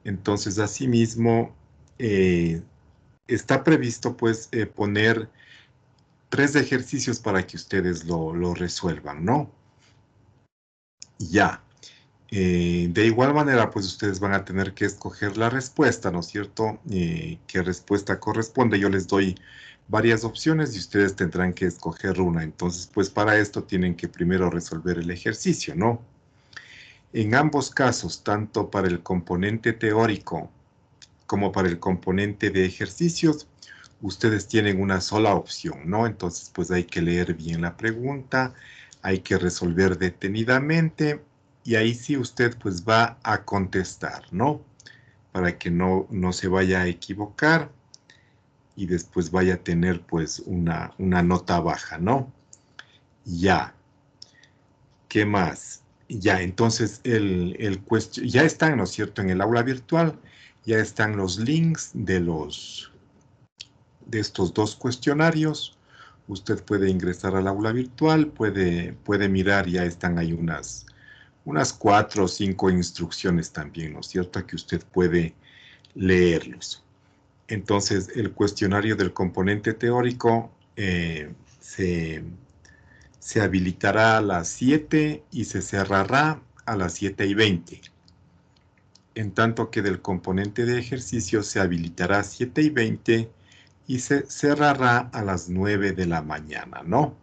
Entonces, asimismo, está previsto pues poner 3 ejercicios para que ustedes lo resuelvan, ¿no? Ya. De igual manera, pues ustedes van a tener que escoger la respuesta, ¿no es cierto? ¿Qué respuesta corresponde? Yo les doy varias opciones y ustedes tendrán que escoger una. Entonces, pues para esto tienen que primero resolver el ejercicio, ¿no? En ambos casos, tanto para el componente teórico como para el componente de ejercicios, ustedes tienen una sola opción, ¿no? Entonces, pues hay que leer bien la pregunta, hay que resolver detenidamente y ahí sí usted pues va a contestar, ¿no? Para que no se vaya a equivocar y después vaya a tener pues una nota baja, ¿no? Ya. ¿Qué más? Ya, entonces ya están, ¿no es cierto? En el aula virtual ya están los links de estos 2 cuestionarios. Usted puede ingresar al aula virtual, puede mirar, ya están ahí unas 4 o 5 instrucciones también, ¿no es cierto? Que usted puede leerlos. Entonces, el cuestionario del componente teórico se habilitará a las 7 y se cerrará a las 7:20. En tanto que del componente de ejercicio se habilitará a 7:20 y se cerrará a las 9 de la mañana, ¿no?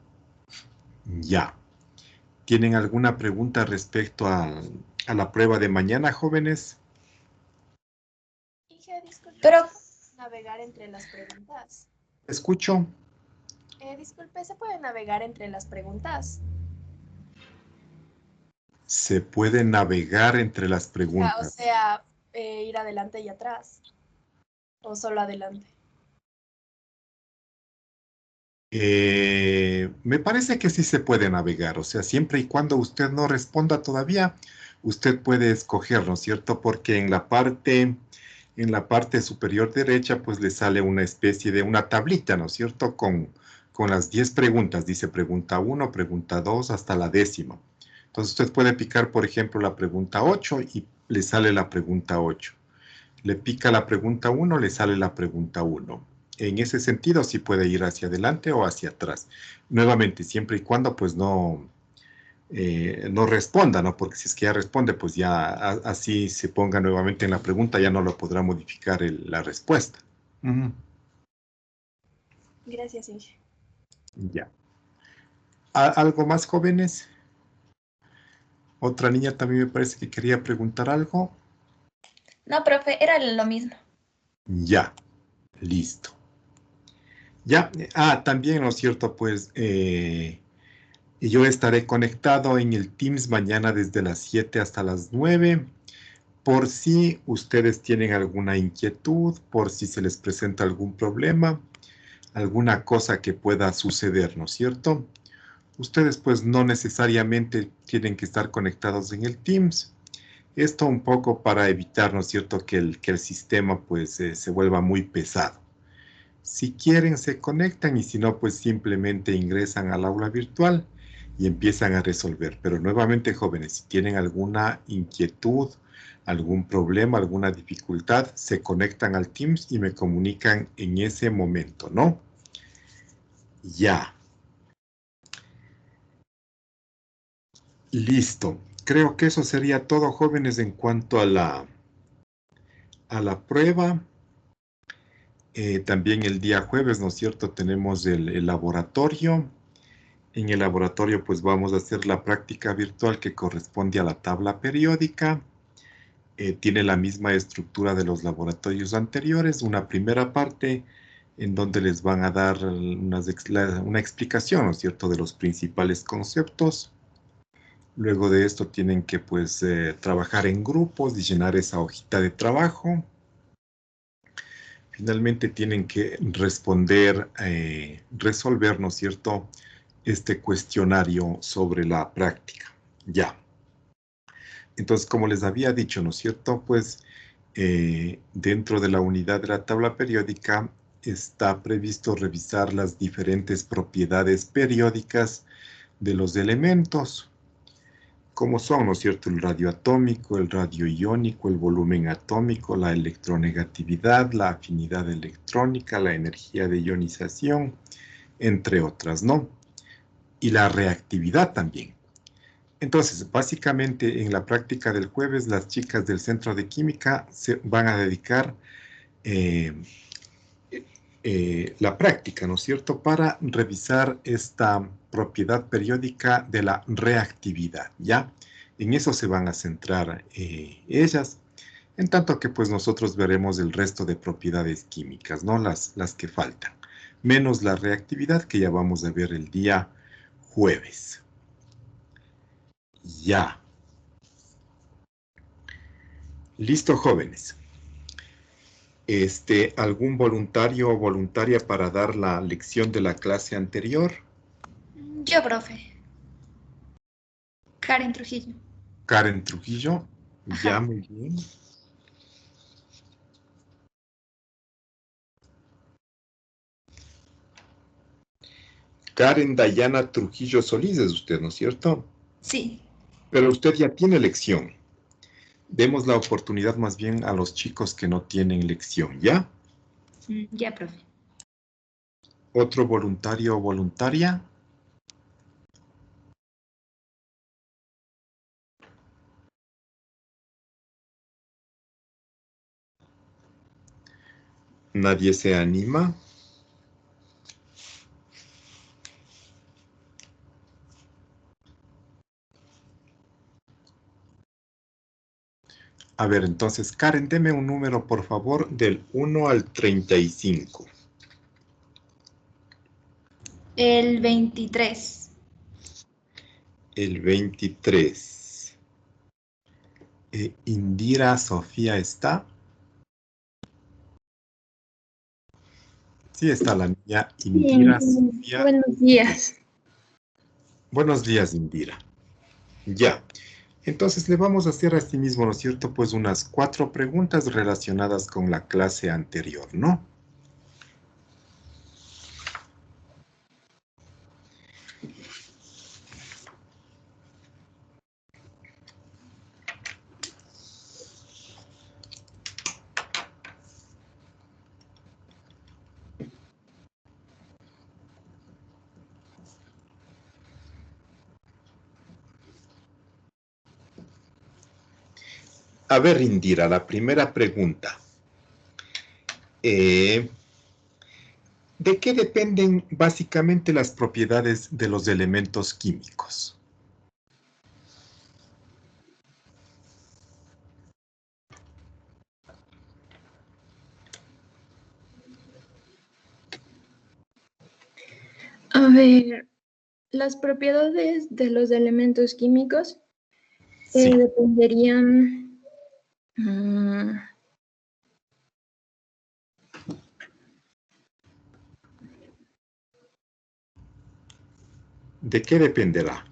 Ya. ¿Tienen alguna pregunta respecto a la prueba de mañana, jóvenes? Inge, disculpe, Pero, ¿se puede navegar entre las preguntas? Escucho. Disculpe, ¿se puede navegar entre las preguntas? Se puede navegar entre las O preguntas. sea, ir adelante y atrás. O solo adelante. Me parece que sí se puede navegar, o sea, siempre y cuando usted no responda todavía, usted puede escoger, ¿no es cierto? Porque en la parte superior derecha, pues le sale una especie de una tablita, ¿no es cierto? Con las 10 preguntas, dice pregunta 1, pregunta 2, hasta la 10ª. Entonces usted puede picar, por ejemplo, la pregunta 8 y le sale la pregunta 8. Le pica la pregunta 1, le sale la pregunta 1. En ese sentido, sí puede ir hacia adelante o hacia atrás. Nuevamente, siempre y cuando pues no responda, ¿no? Porque si es que ya responde, pues ya así se ponga nuevamente en la pregunta, ya no lo podrá modificar la respuesta. Gracias, Inge. Ya. ¿Algo más, jóvenes? Otra niña también me parece que quería preguntar algo. no, profe, era lo mismo. Ya, listo. Ya, también, ¿no es cierto? Pues yo estaré conectado en el Teams mañana desde las 7 hasta las 9. Por si ustedes tienen alguna inquietud, por si se les presenta algún problema, alguna cosa que pueda suceder, ¿no es cierto? Ustedes pues no necesariamente tienen que estar conectados en el Teams. Esto un poco para evitar, ¿no es cierto?, que el sistema pues se vuelva muy pesado. Si quieren se conectan y si no pues simplemente ingresan al aula virtual y empiezan a resolver. Pero nuevamente, jóvenes, si tienen alguna inquietud, algún problema, alguna dificultad, se conectan al Teams y me comunican en ese momento, ¿no? Ya. Listo. Creo que eso sería todo, jóvenes, en cuanto a la prueba. También el día jueves, ¿no es cierto?, tenemos el laboratorio. En el laboratorio, pues vamos a hacer la práctica virtual que corresponde a la tabla periódica. Tiene la misma estructura de los laboratorios anteriores. Una primera parte en donde les van a dar una explicación, ¿no es cierto?, de los principales conceptos. Luego de esto tienen que, pues, trabajar en grupos y llenar esa hojita de trabajo. Finalmente tienen que resolver, ¿no es cierto?, este cuestionario sobre la práctica. Ya. Entonces, como les había dicho, ¿no es cierto?, pues dentro de la unidad de la tabla periódica está previsto revisar las diferentes propiedades periódicas de los elementos. como son, ¿no es cierto?, el radio atómico, el radio iónico, el volumen atómico, la electronegatividad, la afinidad electrónica, la energía de ionización, entre otras, ¿no? Y la reactividad también. Entonces, básicamente, en la práctica del jueves, las chicas del Centro de Química se van a dedicar la práctica, ¿no es cierto?, para revisar esta propiedad periódica de la reactividad, ¿ya? En eso se van a centrar ellas, en tanto que pues nosotros veremos el resto de propiedades químicas, ¿no? Las que faltan, menos la reactividad que ya vamos a ver el día jueves. Ya. Listo, jóvenes. ¿Algún voluntario o voluntaria para dar la lección de la clase anterior? Yo, profe. Karen Trujillo. Karen Trujillo. Ajá. Ya, muy bien. Karen Dayana Trujillo Solís es usted, ¿no es cierto? Sí. Pero usted ya tiene lección. Demos la oportunidad más bien a los chicos que no tienen lección, ¿ya? Ya, profe. ¿Otro voluntario o voluntaria? ¿Nadie se anima? A ver, entonces, Karen, deme un número, por favor, del 1 al 35. El 23. El 23. Indira Sofía está. Sí, está la niña Indira Sofía. Buenos días. Buenos días, Indira. Ya. Entonces le vamos a hacer a sí mismo, ¿no es cierto? Pues unas 4 preguntas relacionadas con la clase anterior, ¿no? A ver, Indira, la primera pregunta. ¿De qué dependen básicamente las propiedades de los elementos químicos? A ver, las propiedades de los elementos químicos Sí. dependerían ¿De qué dependerá?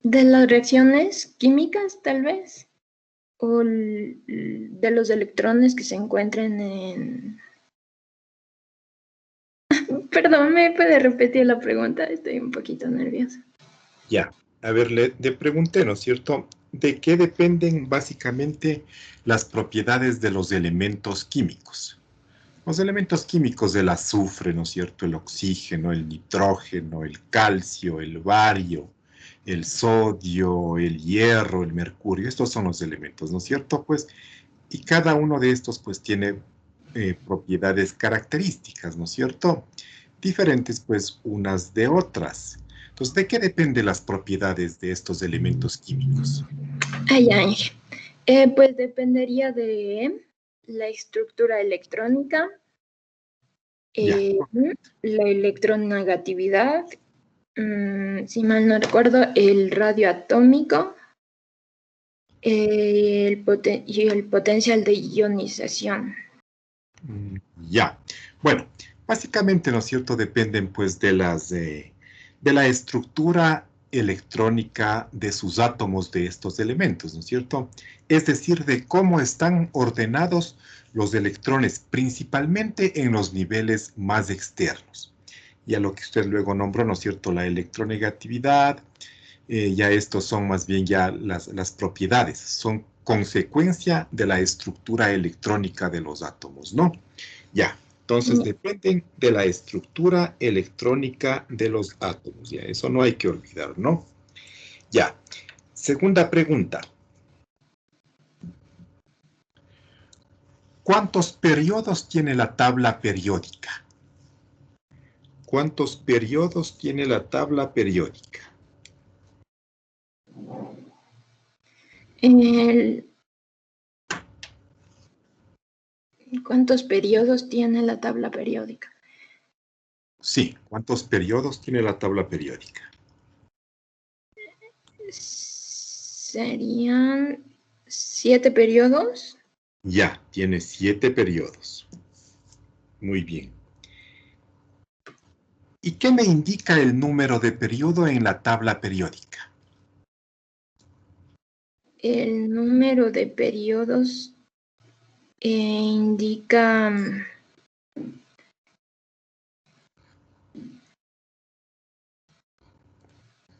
de las reacciones químicas, tal vez, o de los electrones que se encuentren en... Perdón, ¿me puede repetir la pregunta? Estoy un poquito nerviosa. Ya. A ver, le pregunté, ¿no es cierto? ¿De qué dependen básicamente las propiedades de los elementos químicos? Los elementos químicos del azufre, ¿no es cierto? El oxígeno, el nitrógeno, el calcio, el bario, el sodio, el hierro, el mercurio. Estos son los elementos, ¿no es cierto? Pues, y cada uno de estos, pues, tiene propiedades características, ¿no es cierto? Diferentes, pues, unas de otras. Entonces, ¿de qué dependen las propiedades de estos elementos químicos? Ay, Ángel. Pues dependería de la estructura electrónica, Ya. la electronegatividad, si mal no recuerdo, el radio atómico y el potencial de ionización. Ya. Bueno, básicamente, ¿no es cierto?, dependen pues de la estructura electrónica de sus átomos de estos elementos, ¿no es cierto? Es decir, de cómo están ordenados los electrones, principalmente en los niveles más externos. Y a lo que usted luego nombró, ¿no es cierto?, la electronegatividad, ya estos son más bien ya las propiedades, son consecuencia de la estructura electrónica de los átomos, ¿no? Ya, entonces dependen de la estructura electrónica de los átomos, ya, eso no hay que olvidar, ¿no? Ya, segunda pregunta. ¿Cuántos periodos tiene la tabla periódica? ¿Cuántos periodos tiene la tabla periódica? ¿Cuántos periodos tiene la tabla periódica? Sí, ¿cuántos periodos tiene la tabla periódica? Serían 7 periodos. Ya, tiene 7 periodos. Muy bien. ¿Y qué me indica el número de periodo en la tabla periódica? El número de periodos indica...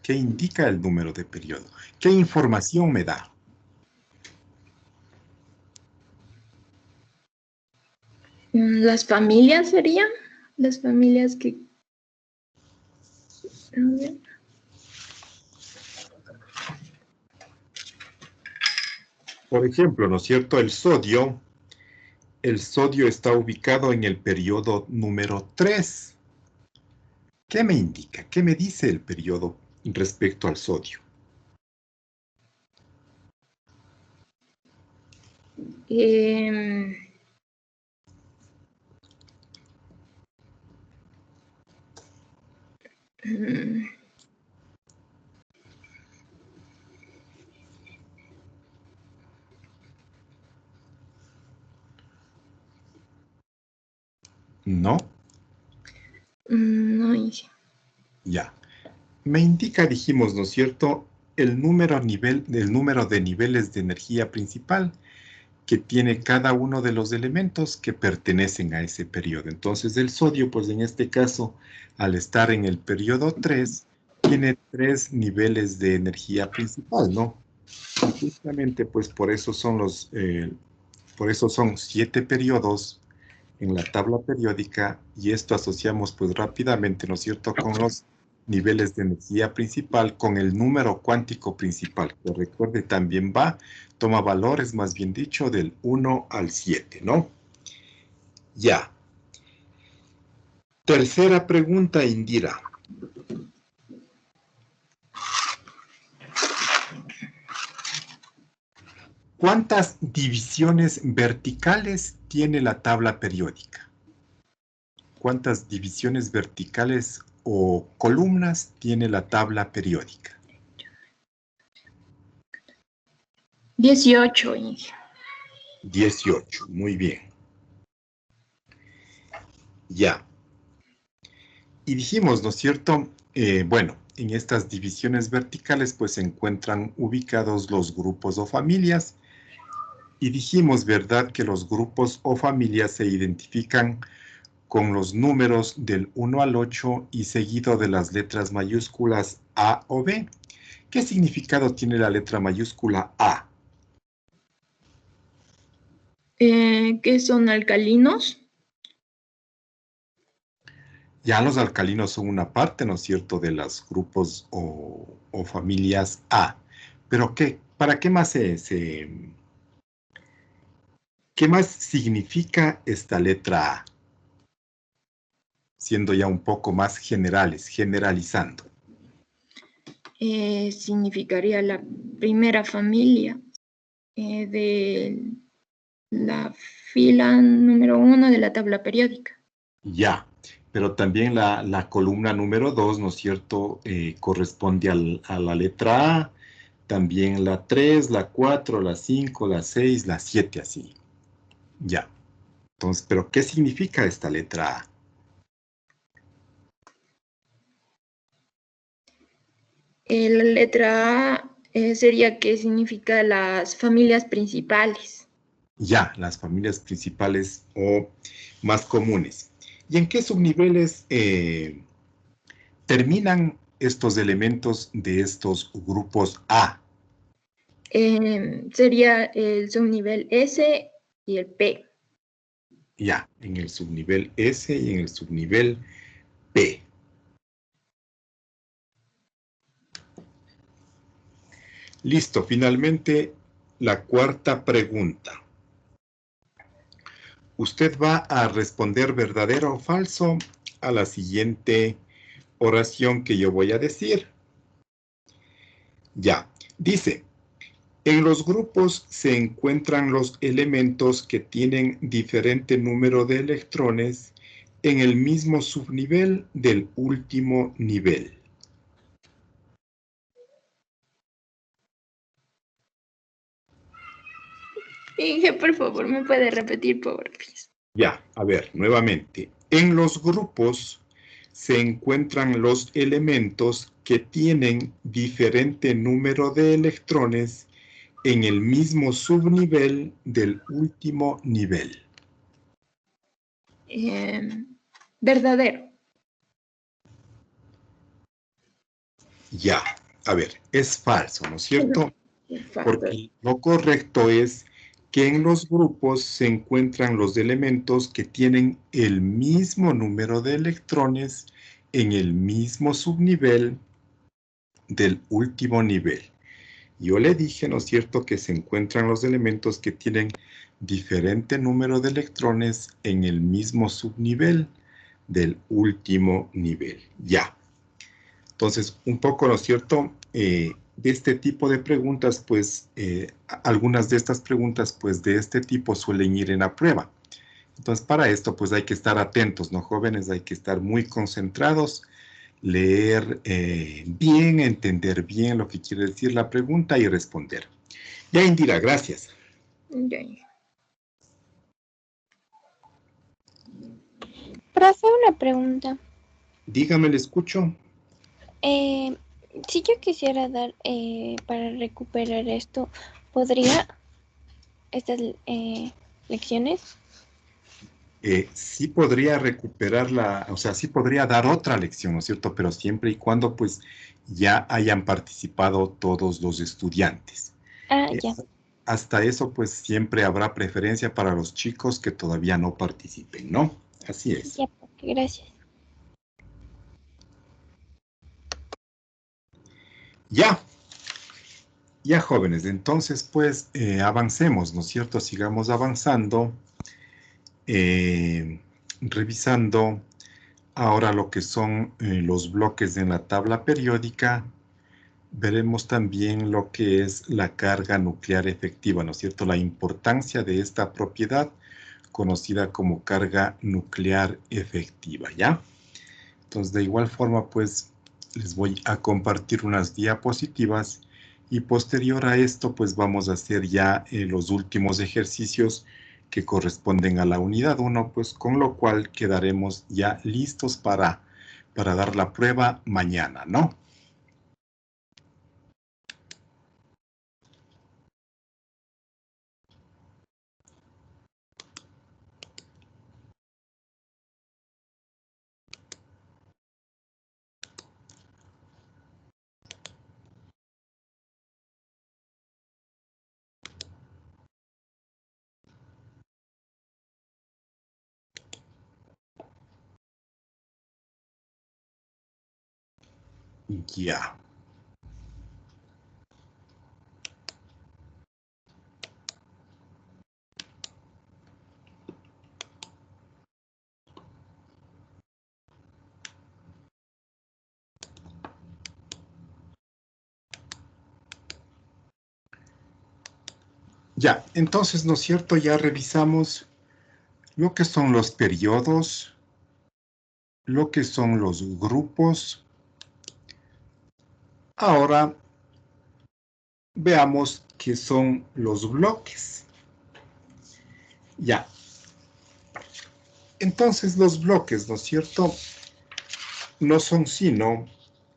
¿Qué indica el número de periodo? ¿Qué información me da? ¿Las familias serían? Las familias que... A ver. Por ejemplo, ¿no es cierto? El sodio está ubicado en el periodo número 3. ¿Qué me indica? ¿Qué me dice el periodo respecto al sodio? ¿No? No hice. Ya. Me indica, dijimos, ¿no es cierto?, el número de niveles de energía principal que tiene cada uno de los elementos que pertenecen a ese periodo. Entonces, el sodio, pues en este caso, al estar en el periodo 3, tiene 3 niveles de energía principal, ¿no? Y justamente, pues por eso son 7 periodos en la tabla periódica, y esto asociamos pues rápidamente, ¿no es cierto?, con los niveles de energía principal, con el número cuántico principal, que recuerde también toma valores, más bien dicho, del 1 al 7, ¿no? Ya. Tercera pregunta, Indira. ¿Cuántas divisiones verticales tiene la tabla periódica? ¿Cuántas divisiones verticales o columnas tiene la tabla periódica? 18, Inge. 18, muy bien. Ya. Y dijimos, ¿no es cierto? Bueno, en estas divisiones verticales pues se encuentran ubicados los grupos o familias. Y dijimos, ¿verdad?, que los grupos o familias se identifican con los números del 1 al 8 y seguido de las letras mayúsculas A o B. ¿Qué significado tiene la letra mayúscula A? ¿Qué son alcalinos? Ya los alcalinos son una parte, ¿no es cierto?, de los grupos o familias A. Pero ¿para qué más qué más significa esta letra A? Siendo ya un poco más generales, generalizando. Significaría la primera familia de la fila número 1 de la tabla periódica. Ya, pero también la columna número 2, ¿no es cierto?, corresponde a la letra A, también la 3, la 4, la 5, la 6, la 7, así. Ya. Entonces, ¿pero qué significa esta letra A? La letra A sería que significa las familias principales. Ya, las familias principales o más comunes. ¿Y en qué subniveles terminan estos elementos de estos grupos A? Sería el subnivel S y el P. Ya, en el subnivel S y en el subnivel P. Listo, finalmente la cuarta pregunta. Usted va a responder verdadero o falso a la siguiente oración que yo voy a decir. Ya, dice, en los grupos se encuentran los elementos que tienen diferente número de electrones en el mismo subnivel del último nivel. Inge, por favor, ¿me puede repetir, por favor? Ya, a ver, nuevamente. En los grupos se encuentran los elementos que tienen diferente número de electrones en el mismo subnivel del último nivel. Verdadero. Ya, a ver, es falso, ¿no es cierto? Falso. Porque lo correcto es que en los grupos se encuentran los elementos que tienen el mismo número de electrones en el mismo subnivel del último nivel. Yo le dije, ¿no es cierto?, que se encuentran los elementos que tienen diferente número de electrones en el mismo subnivel del último nivel. Ya. Entonces, un poco, ¿no es cierto?, de este tipo de preguntas, pues, algunas de estas preguntas, pues, de este tipo suelen ir en la prueba. Entonces, para esto, pues, hay que estar atentos, ¿no, jóvenes? Hay que estar muy concentrados, leer bien, entender bien lo que quiere decir la pregunta y responder. Ya, Indira, gracias. Ya. Profe, una pregunta. Dígame, le escucho. Si yo quisiera dar para recuperar esto, ¿podría estas lecciones? Sí podría recuperar o sea, sí podría dar otra lección, ¿no es cierto? Pero siempre y cuando, pues, ya hayan participado todos los estudiantes. Ya. Hasta eso, pues, siempre habrá preferencia para los chicos que todavía no participen, ¿no? Así es. Ya, profe, gracias. Ya. Ya, jóvenes, entonces, pues, avancemos, ¿no es cierto? Sigamos avanzando, revisando ahora lo que son los bloques en la tabla periódica. Veremos también lo que es la carga nuclear efectiva, ¿no es cierto? La importancia de esta propiedad conocida como carga nuclear efectiva, ¿ya? Entonces, de igual forma, pues, les voy a compartir unas diapositivas y posterior a esto, pues, vamos a hacer ya los últimos ejercicios que corresponden a la unidad 1, pues, con lo cual quedaremos ya listos para dar la prueba mañana, ¿no? Ya. Ya, entonces, ¿no es cierto? Ya revisamos lo que son los periodos, lo que son los grupos. Ahora veamos qué son los bloques. Ya. Entonces, los bloques, ¿no es cierto?, no son sino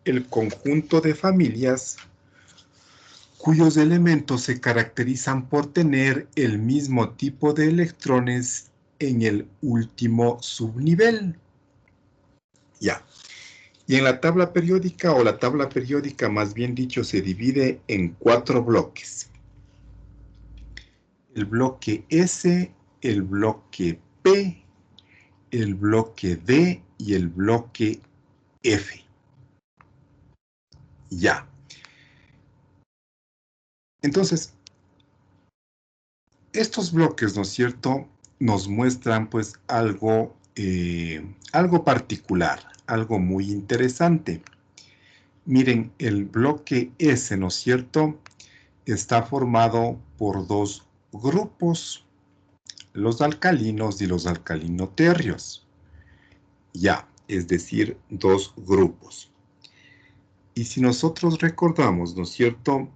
el conjunto de familias cuyos elementos se caracterizan por tener el mismo tipo de electrones en el último subnivel. Ya. Y en la tabla periódica, o la tabla periódica más bien dicho, se divide en 4 bloques. El bloque S, el bloque P, el bloque D y el bloque F. Ya. Entonces, estos bloques, ¿no es cierto?, nos muestran pues algo particular, algo muy interesante. Miren, el bloque S, ¿no es cierto?, está formado por 2 grupos, los alcalinos y los alcalinoterrios. Ya, es decir, 2 grupos. Y si nosotros recordamos, ¿no es cierto?,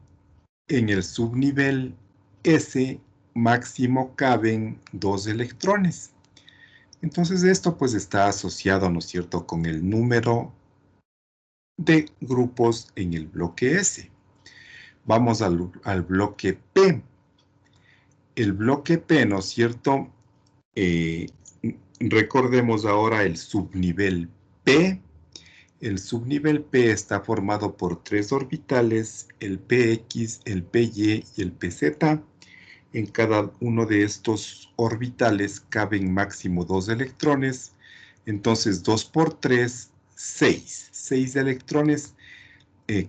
en el subnivel S máximo caben 2 electrones. Entonces esto pues está asociado, ¿no es cierto?, con el número de grupos en el bloque S. Vamos al bloque P. El bloque P, ¿no es cierto?, recordemos ahora el subnivel P. El subnivel P está formado por 3 orbitales, el PX, el PY y el PZ. En cada uno de estos orbitales caben máximo 2 electrones. Entonces 2 por 3, 6. 6 electrones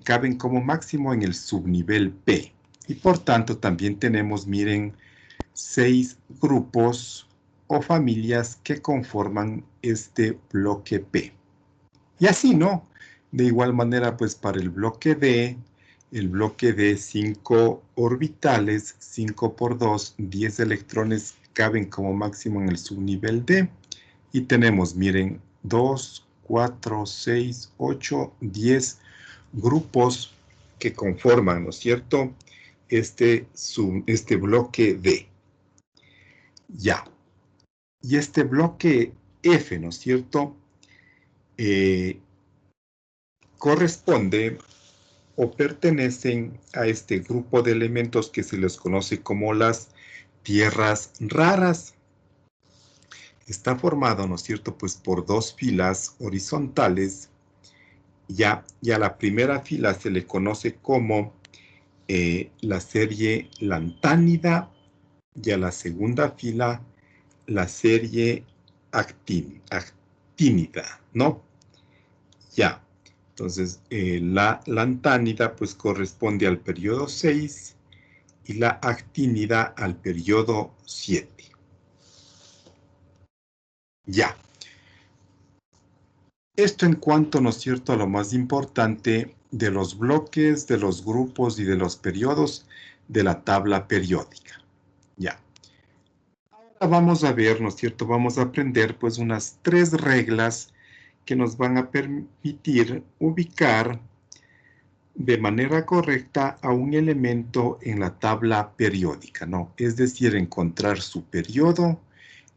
caben como máximo en el subnivel P. Y por tanto también tenemos, miren, 6 grupos o familias que conforman este bloque P. Y así, ¿no? De igual manera, pues para el bloque D, 5 orbitales, 5 por 2, 10 electrones caben como máximo en el subnivel D. Y tenemos, miren, 2, 4, 6, 8, 10 grupos que conforman, ¿no es cierto?, este bloque D. Ya. Y este bloque F, ¿no es cierto?, corresponde o pertenecen a este grupo de elementos que se les conoce como las tierras raras. Está formado, ¿no es cierto?, pues por 2 filas horizontales. Ya a la primera fila se le conoce como la serie lantánida, y a la segunda fila la serie actínida, ¿no? Ya. Entonces, la lantánida pues corresponde al periodo 6 y la actínida al periodo 7. Ya. Esto en cuanto, ¿no es cierto?, a lo más importante de los bloques, de los grupos y de los periodos de la tabla periódica. Ya. Ahora vamos a ver, ¿no es cierto?, vamos a aprender pues unas 3 reglas que nos van a permitir ubicar de manera correcta a un elemento en la tabla periódica, ¿no? Es decir, encontrar su periodo,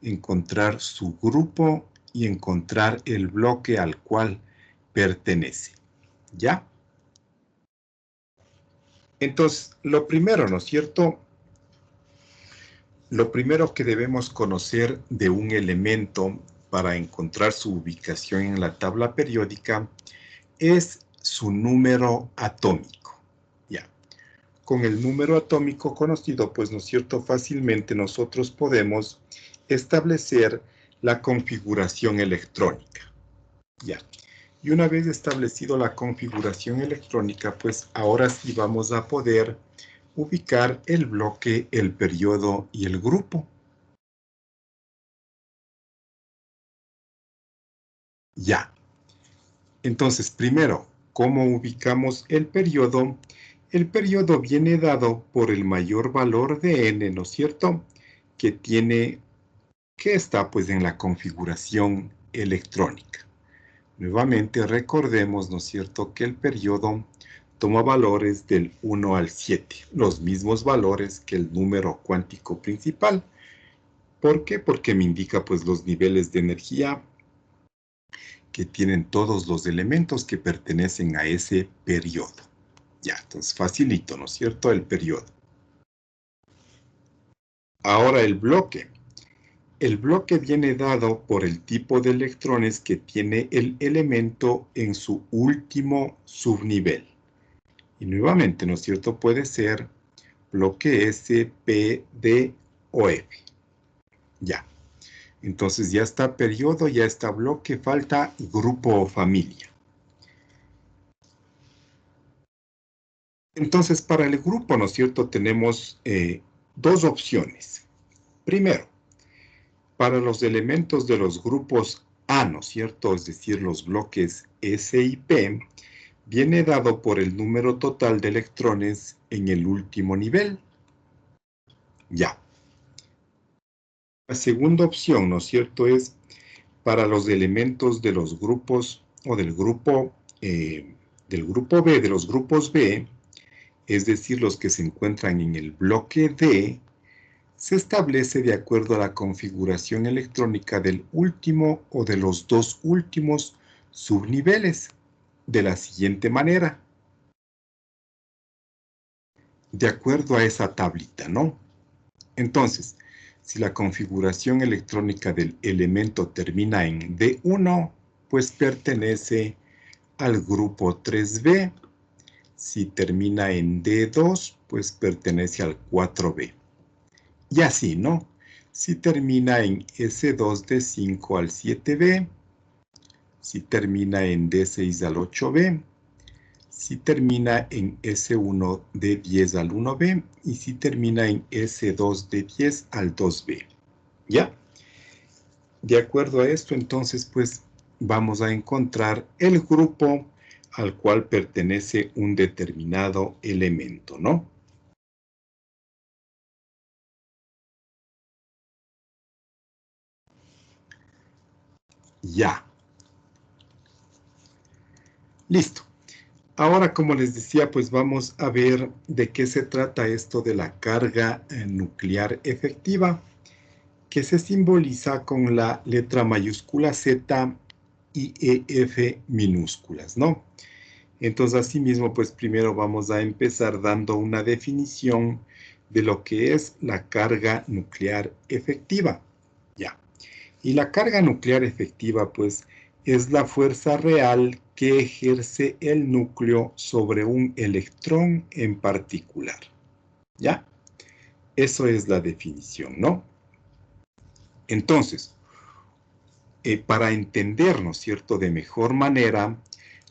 encontrar su grupo y encontrar el bloque al cual pertenece. ¿Ya? Entonces, lo primero, ¿no es cierto? Lo primero que debemos conocer de un elemento para encontrar su ubicación en la tabla periódica es su número atómico. Ya. Con el número atómico conocido, pues, ¿no es cierto?, fácilmente nosotros podemos establecer la configuración electrónica. Ya. Y una vez establecido la configuración electrónica, pues ahora sí vamos a poder ubicar el bloque, el periodo y el grupo. Ya. Entonces, primero, ¿cómo ubicamos el periodo? El periodo viene dado por el mayor valor de n, ¿no es cierto?, que está pues en la configuración electrónica. Nuevamente recordemos, ¿no es cierto?, que el periodo toma valores del 1 al 7, los mismos valores que el número cuántico principal. ¿Por qué? Porque me indica pues los niveles de energía que tienen todos los elementos que pertenecen a ese periodo. Ya, entonces facilito, ¿no es cierto? El periodo. Ahora el bloque. El bloque viene dado por el tipo de electrones que tiene el elemento en su último subnivel. Y nuevamente, ¿no es cierto? Puede ser bloque S, P, D o F. Ya. Entonces ya está periodo, ya está bloque, falta grupo o familia. Entonces, para el grupo, ¿no es cierto? Tenemos dos opciones. Primero, para los elementos de los grupos A, ¿no es cierto? Es decir, los bloques S y P, viene dado por el número total de electrones en el último nivel. Ya. La segunda opción, ¿no es cierto? Es para los elementos de los grupos o del grupo B, de los grupos B, es decir, los que se encuentran en el bloque D, se establece de acuerdo a la configuración electrónica del último o de los dos últimos subniveles, de la siguiente manera. De acuerdo a esa tablita, ¿no? Entonces, si la configuración electrónica del elemento termina en D1, pues pertenece al grupo 3B. Si termina en D2, pues pertenece al 4B. Y así, ¿no? Si termina en S2, D5 al 7B, si termina en D6 al 8B, si termina en S1, D10 al 1B, y si termina en S2, D10 al 2B. ¿Ya? De acuerdo a esto, entonces, pues, vamos a encontrar el grupo al cual pertenece un determinado elemento, ¿no? Ya. Listo. Ahora, como les decía, pues vamos a ver de qué se trata esto de la carga nuclear efectiva, que se simboliza con la letra mayúscula Z y EF minúsculas, ¿no? Entonces, asimismo, pues primero vamos a empezar dando una definición de lo que es la carga nuclear efectiva. Ya. Y la carga nuclear efectiva, pues, es la fuerza real que ejerce el núcleo sobre un electrón en particular. ¿Ya? Eso es la definición, ¿no? Entonces, para entender, ¿no es cierto?, de mejor manera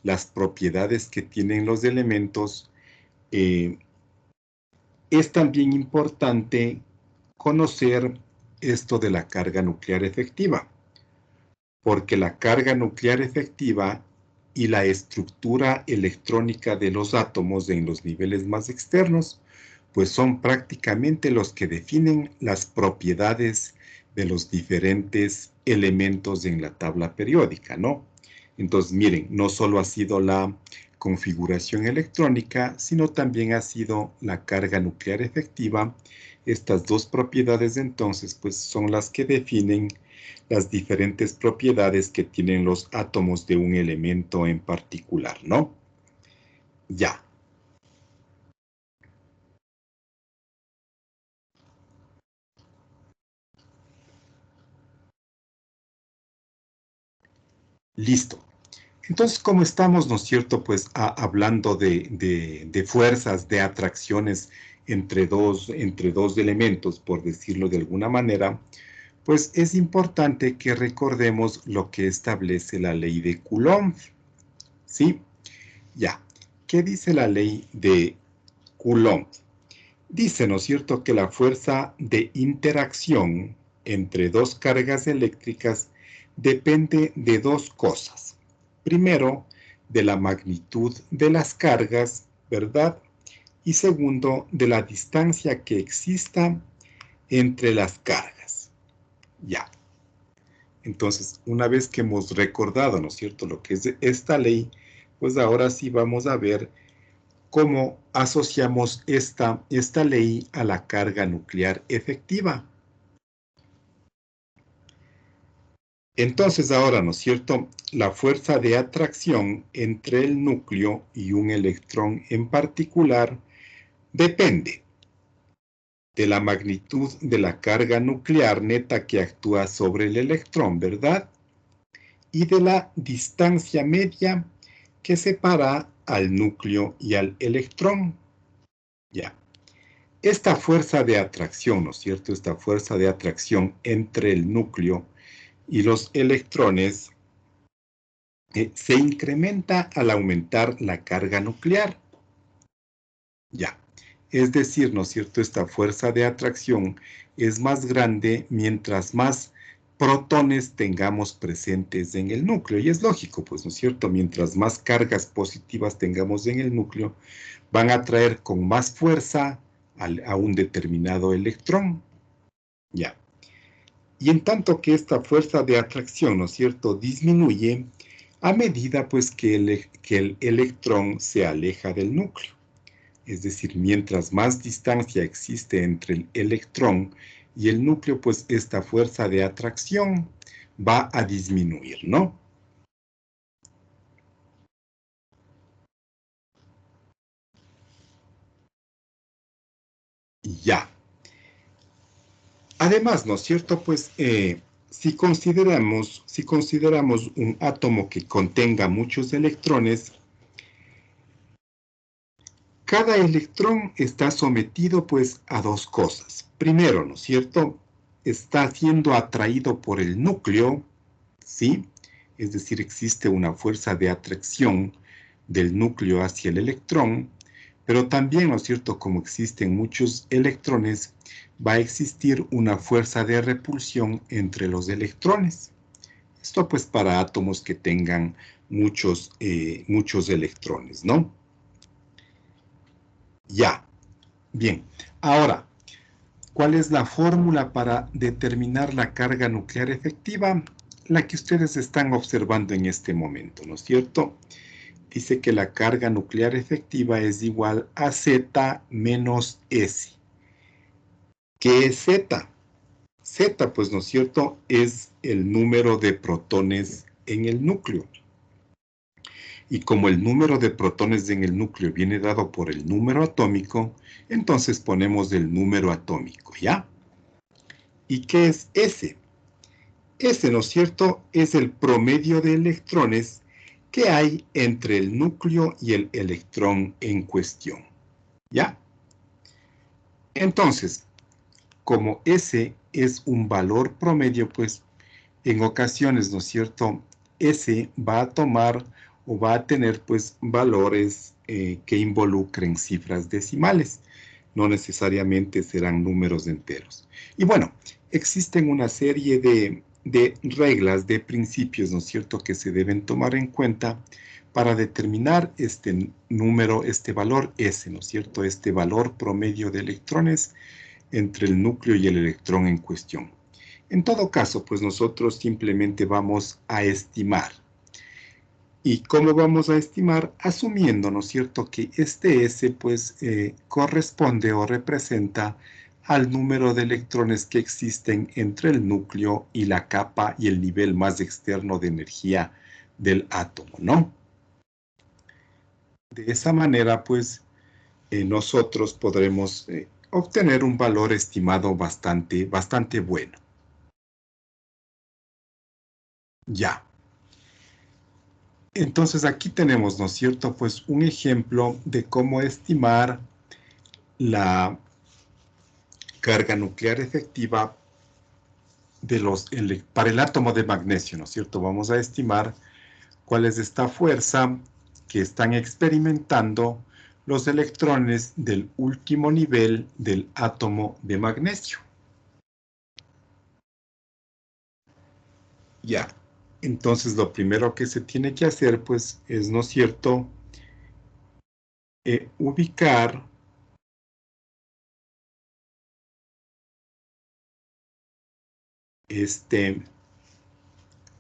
las propiedades que tienen los elementos, es también importante conocer esto de la carga nuclear efectiva, porque la carga nuclear efectiva y la estructura electrónica de los átomos en los niveles más externos, pues son prácticamente los que definen las propiedades de los diferentes elementos en la tabla periódica, ¿no? Entonces, miren, no solo ha sido la configuración electrónica, sino también ha sido la carga nuclear efectiva. Estas dos propiedades, entonces, pues son las que definen las diferentes propiedades que tienen los átomos de un elemento en particular, ¿no? Ya. Listo. Entonces, como estamos, ¿no es cierto?, pues hablando de fuerzas, de atracciones entre dos elementos, por decirlo de alguna manera, pues es importante que recordemos lo que establece la ley de Coulomb. ¿Sí? Ya. ¿Qué dice la ley de Coulomb? Dice, ¿no es cierto?, que la fuerza de interacción entre dos cargas eléctricas depende de dos cosas. Primero, de la magnitud de las cargas, ¿verdad? Y segundo, de la distancia que exista entre las cargas. Ya. Entonces, una vez que hemos recordado, ¿no es cierto?, lo que es esta ley, pues ahora sí vamos a ver cómo asociamos esta ley a la carga nuclear efectiva. Entonces ahora, ¿no es cierto? La fuerza de atracción entre el núcleo y un electrón en particular depende de la magnitud de la carga nuclear neta que actúa sobre el electrón, ¿verdad? Y de la distancia media que separa al núcleo y al electrón. Ya. Esta fuerza de atracción, ¿no es cierto? Esta fuerza de atracción entre el núcleo y los electrones se incrementa al aumentar la carga nuclear. Ya. Es decir, ¿no es cierto? Esta fuerza de atracción es más grande mientras más protones tengamos presentes en el núcleo. Y es lógico, pues, ¿no es cierto? Mientras más cargas positivas tengamos en el núcleo, van a atraer con más fuerza a un determinado electrón. Ya. Y en tanto que esta fuerza de atracción, ¿no es cierto?, disminuye a medida, pues, que el electrón se aleja del núcleo. Es decir, mientras más distancia existe entre el electrón y el núcleo, pues esta fuerza de atracción va a disminuir, ¿no? Ya. Además, ¿no es cierto? Pues si consideramos un átomo que contenga muchos electrones, cada electrón está sometido pues a dos cosas. Primero, ¿no es cierto? Está siendo atraído por el núcleo, ¿sí? Es decir, existe una fuerza de atracción del núcleo hacia el electrón, pero también, ¿no es cierto? Como existen muchos electrones, va a existir una fuerza de repulsión entre los electrones. Esto pues para átomos que tengan muchos electrones, ¿no? Ya. Bien. Ahora, ¿cuál es la fórmula para determinar la carga nuclear efectiva? La que ustedes están observando en este momento, ¿no es cierto? Dice que la carga nuclear efectiva es igual a Z menos S. ¿Qué es Z? Z, pues, ¿no es cierto?, es el número de protones en el núcleo. Y como el número de protones en el núcleo viene dado por el número atómico, entonces ponemos el número atómico, ¿ya? ¿Y qué es S? S, ¿no es cierto?, es el promedio de electrones que hay entre el núcleo y el electrón en cuestión, ¿ya? Entonces, como S es un valor promedio, pues en ocasiones, ¿no es cierto?, S va a tomar o va a tener pues valores que involucren cifras decimales. No necesariamente serán números enteros. Y bueno, existen una serie de reglas, de principios, ¿no es cierto?, que se deben tomar en cuenta para determinar este número, este valor S, ¿no es cierto?, este valor promedio de electrones entre el núcleo y el electrón en cuestión. En todo caso, pues nosotros simplemente vamos a estimar. ¿Y cómo vamos a estimar? Asumiendo, ¿no es cierto?, que este S, pues, corresponde o representa al número de electrones que existen entre el núcleo y la capa y el nivel más externo de energía del átomo, ¿no? De esa manera, pues, nosotros podremos obtener un valor estimado bastante bueno. Ya. Entonces aquí tenemos, ¿no es cierto?, pues un ejemplo de cómo estimar la carga nuclear efectiva para el átomo de magnesio, ¿no es cierto? Vamos a estimar cuál es esta fuerza que están experimentando los electrones del último nivel del átomo de magnesio. Ya. Entonces, lo primero que se tiene que hacer, pues, es, ¿no es cierto?, ubicar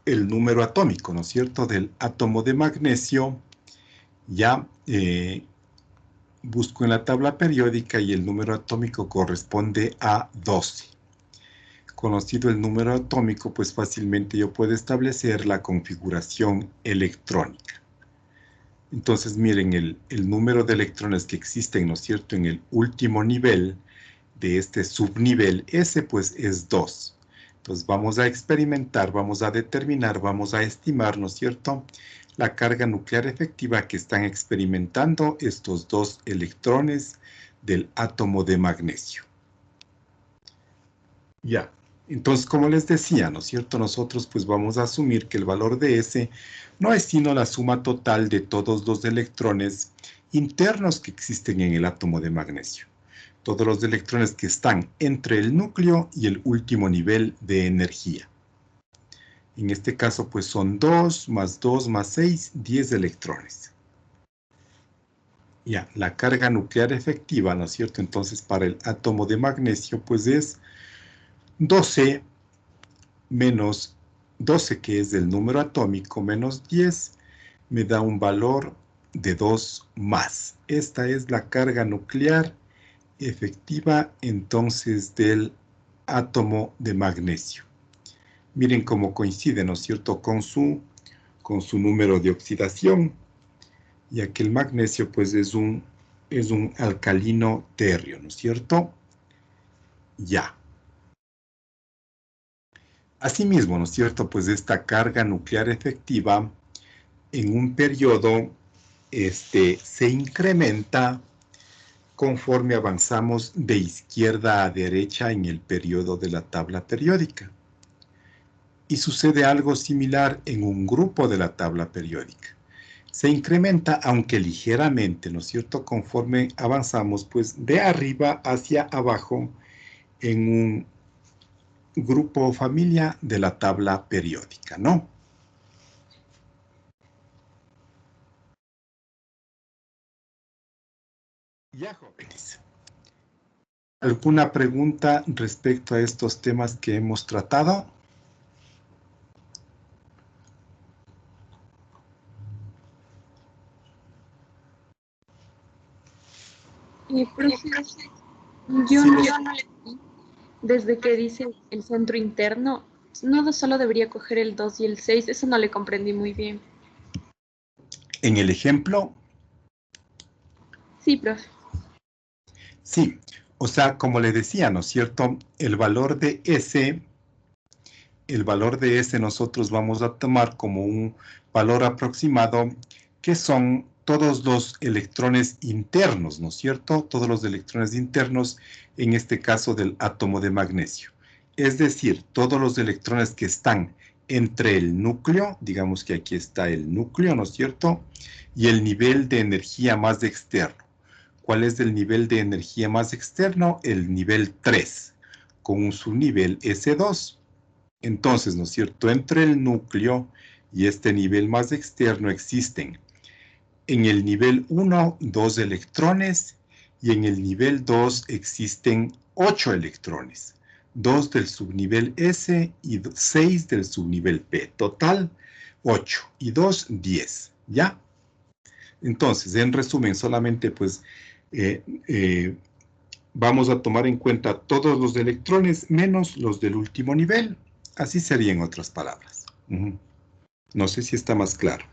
el número atómico, ¿no es cierto?, del átomo de magnesio. Ya busco en la tabla periódica y el número atómico corresponde a 12. conocido el número atómico, pues fácilmente yo puedo establecer la configuración electrónica. Entonces, miren, el número de electrones que existen, ¿no es cierto?, en el último nivel de este subnivel S, pues es 2. Entonces, vamos a experimentar, vamos a determinar, vamos a estimar, ¿no es cierto?, la carga nuclear efectiva que están experimentando estos 2 electrones del átomo de magnesio. Ya, entonces, como les decía, ¿no es cierto?, nosotros pues vamos a asumir que el valor de S no es sino la suma total de todos los electrones internos que existen en el átomo de magnesio. Todos los electrones que están entre el núcleo y el último nivel de energía. En este caso, pues son 2 más 2 más 6, 10 electrones. Ya, la carga nuclear efectiva, ¿no es cierto? Entonces, para el átomo de magnesio, pues es 12 menos 12, que es el número atómico, menos 10, me da un valor de 2 más. Esta es la carga nuclear efectiva, entonces, del átomo de magnesio. Miren cómo coincide, ¿no es cierto?, con su número de oxidación, ya que el magnesio, pues, es un alcalino terrio, ¿no es cierto? Ya. Asimismo, ¿no es cierto?, pues esta carga nuclear efectiva en un periodo se incrementa conforme avanzamos de izquierda a derecha en el periodo de la tabla periódica. Y sucede algo similar en un grupo de la tabla periódica. Se incrementa, aunque ligeramente, ¿no es cierto?, conforme avanzamos, pues, de arriba hacia abajo en un grupo o familia de la tabla periódica, ¿no? Ya, jóvenes. ¿Alguna pregunta respecto a estos temas que hemos tratado? Profe, Sí, yo no le vi. Desde que dice el centro interno, no solo debería coger el 2 y el 6, eso no le comprendí muy bien. en el ejemplo, Sí, profe. sí. O sea, como le decía, ¿no es cierto? El valor de S nosotros vamos a tomar como un valor aproximado, que son todos los electrones internos, ¿no es cierto? Todos los electrones internos, en este caso del átomo de magnesio. Es decir, todos los electrones que están entre el núcleo, digamos que aquí está el núcleo, ¿no es cierto?, y el nivel de energía más externo. ¿Cuál es el nivel de energía más externo? El nivel 3, con un subnivel S2. Entonces, ¿no es cierto?, entre el núcleo y este nivel más externo existen en el nivel 1, 2 electrones, y en el nivel 2 existen 8 electrones. 2 del subnivel S y 6 del subnivel P. Total, 8. Y 2, 10. ¿Ya? Entonces, en resumen, solamente pues vamos a tomar en cuenta todos los electrones menos los del último nivel. Así sería en otras palabras. No sé si está más claro.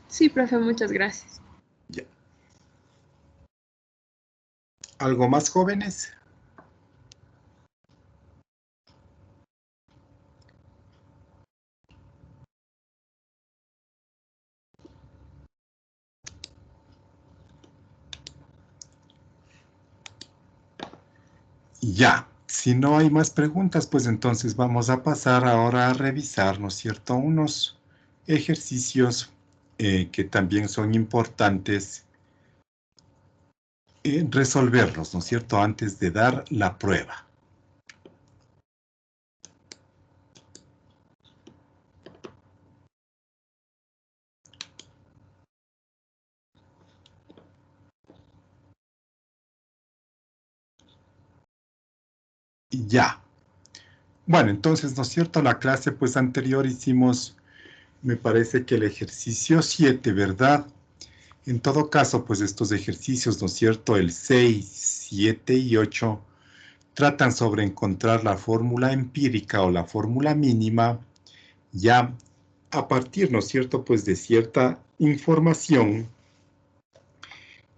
Sí, profe, muchas gracias. Ya. ¿Algo más, jóvenes? Ya. Si no hay más preguntas, pues entonces vamos a pasar ahora a revisar, ¿no es cierto?, unos ejercicios que también son importantes resolverlos, ¿no es cierto?, antes de dar la prueba. Ya. Bueno, entonces, ¿no es cierto?, la clase pues anterior hicimos, me parece que el ejercicio 7, ¿verdad? En todo caso, pues estos ejercicios, ¿no es cierto?, el 6, 7 y 8, tratan sobre encontrar la fórmula empírica o la fórmula mínima, ya a partir, ¿no es cierto?, pues de cierta información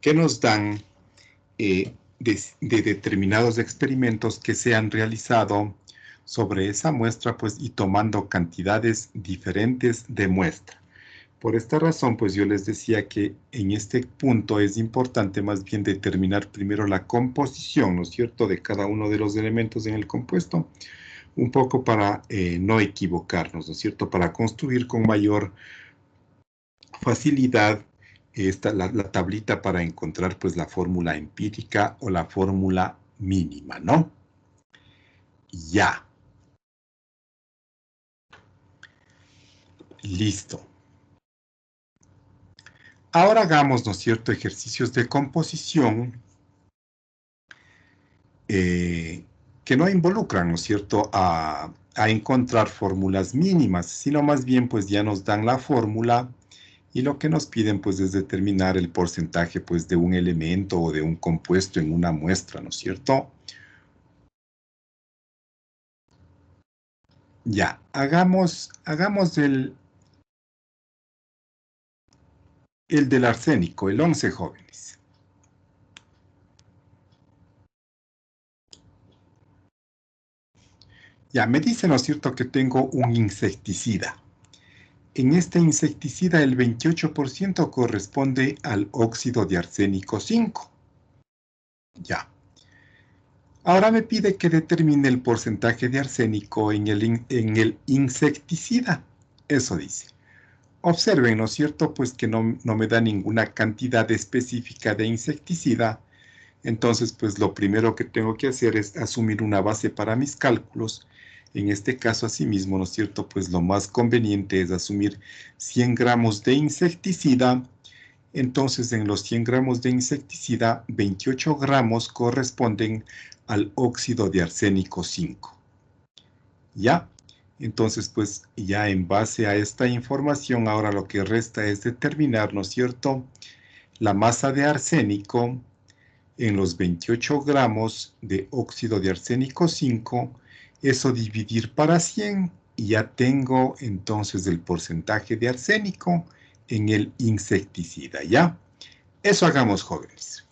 que nos dan de determinados experimentos que se han realizado sobre esa muestra, pues, y tomando cantidades diferentes de muestra. Por esta razón, pues yo les decía que en este punto es importante más bien determinar primero la composición, ¿no es cierto?, de cada uno de los elementos en el compuesto, un poco para no equivocarnos, ¿no es cierto?, para construir con mayor facilidad la tablita para encontrar pues la fórmula empírica o la fórmula mínima, ¿no? Ya. Listo. Ahora hagamos, ¿no es cierto?, ejercicios de composición que no involucran, ¿no es cierto?, a encontrar fórmulas mínimas, sino más bien pues ya nos dan la fórmula y lo que nos piden pues es determinar el porcentaje pues de un elemento o de un compuesto en una muestra, ¿no es cierto? Ya, hagamos el del arsénico, el 11, jóvenes. Ya, me dice, ¿no es cierto?, que tengo un insecticida. En este insecticida el 28% corresponde al óxido de arsénico 5. Ya. Ahora me pide que determine el porcentaje de arsénico en el insecticida. Eso dice. Observen, ¿no es cierto?, pues que no me da ninguna cantidad específica de insecticida. Entonces, pues lo primero que tengo que hacer es asumir una base para mis cálculos. En este caso, asimismo, ¿no es cierto?, pues lo más conveniente es asumir 100 gramos de insecticida. Entonces, en los 100 gramos de insecticida, 28 gramos corresponden al óxido de arsénico 5. ¿Ya? Entonces, pues ya en base a esta información, ahora lo que resta es determinar, ¿no es cierto?, la masa de arsénico en los 28 gramos de óxido de arsénico 5, eso dividir para 100 y ya tengo entonces el porcentaje de arsénico en el insecticida, ¿ya? Eso hagamos, jóvenes.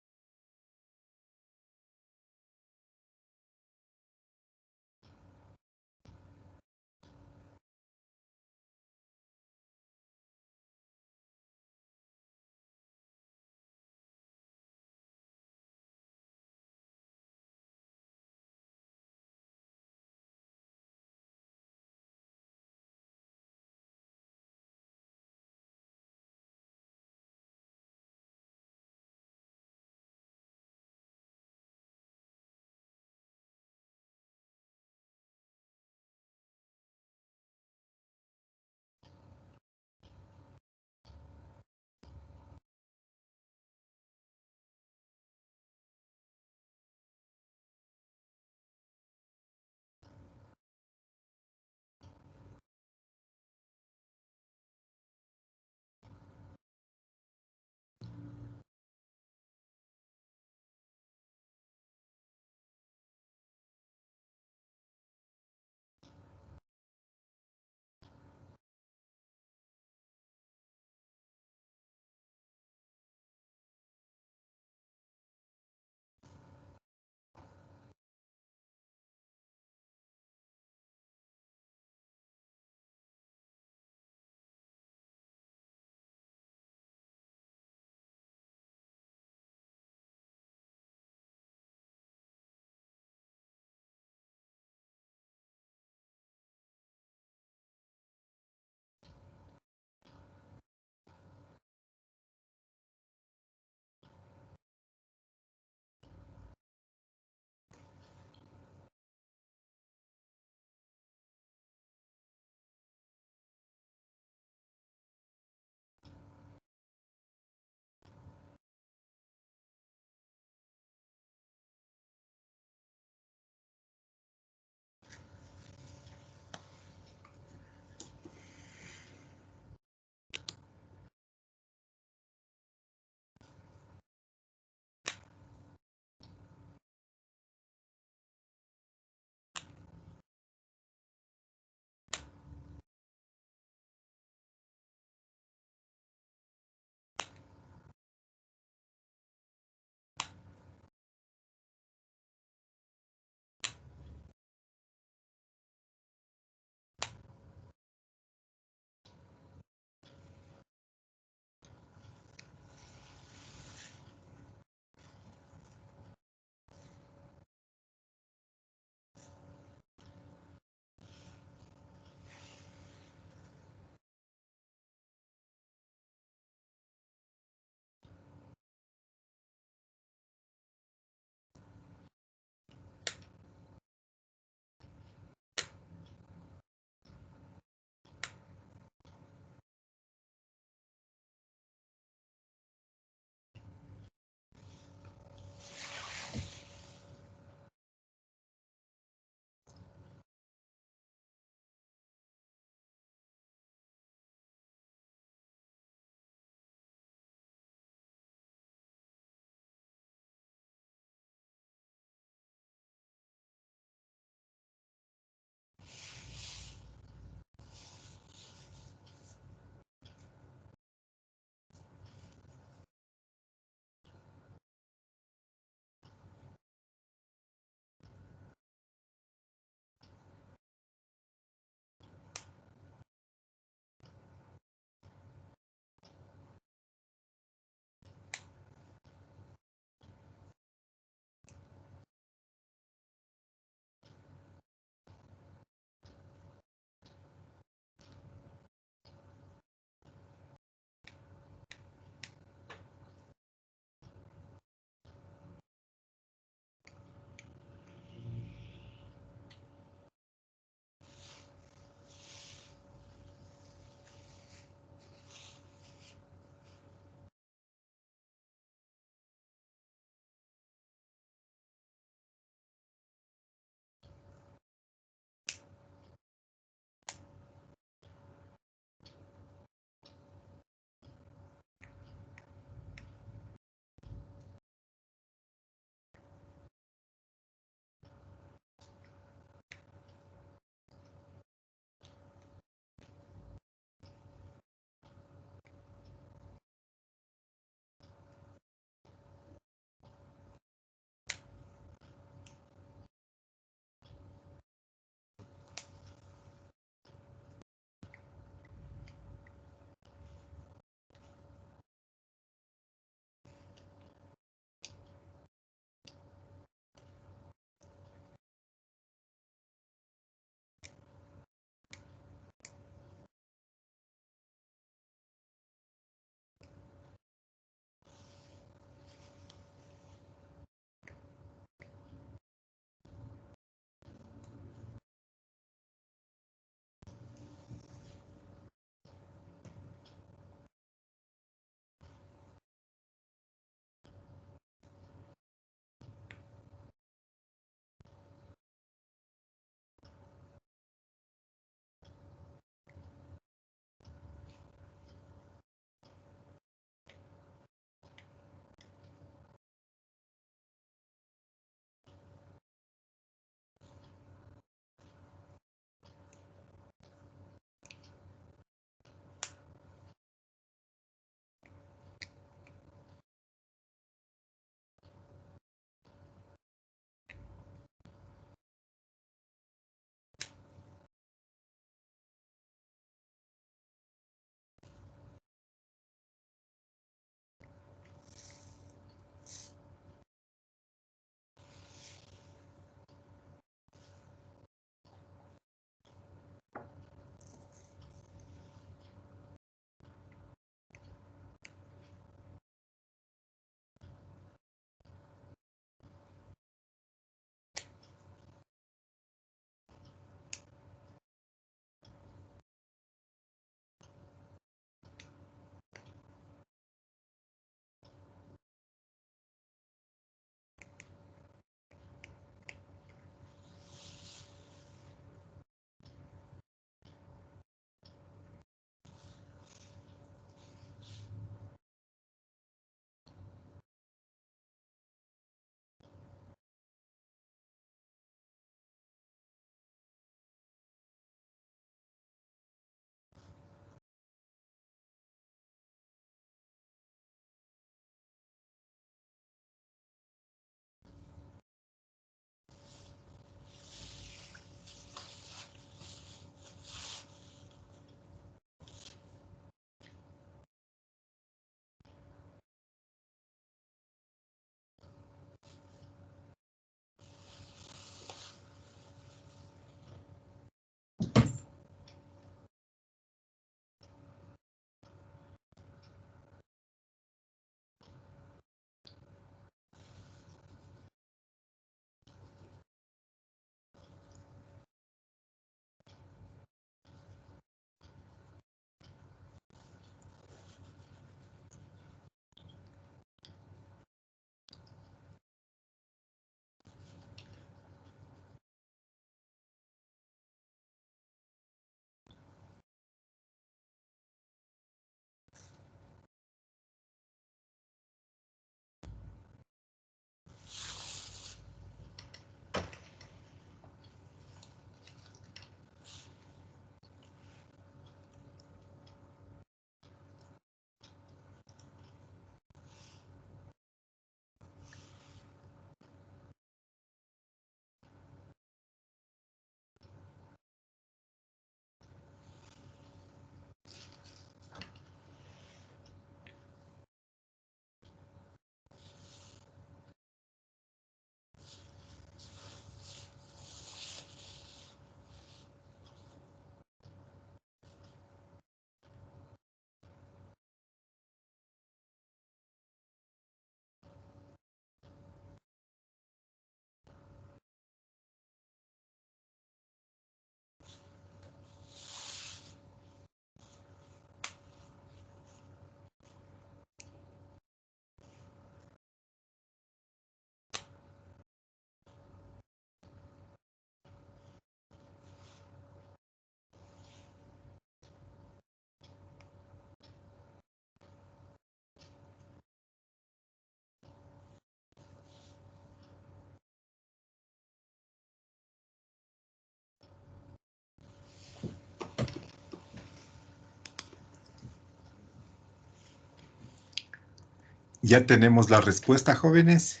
¿Ya tenemos la respuesta, jóvenes?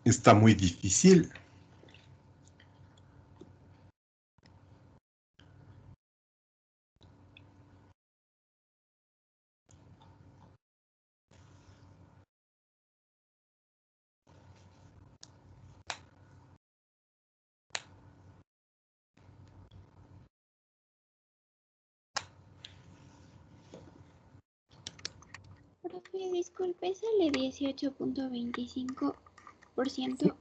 Está muy difícil. Profe, disculpe, sale 18.25%.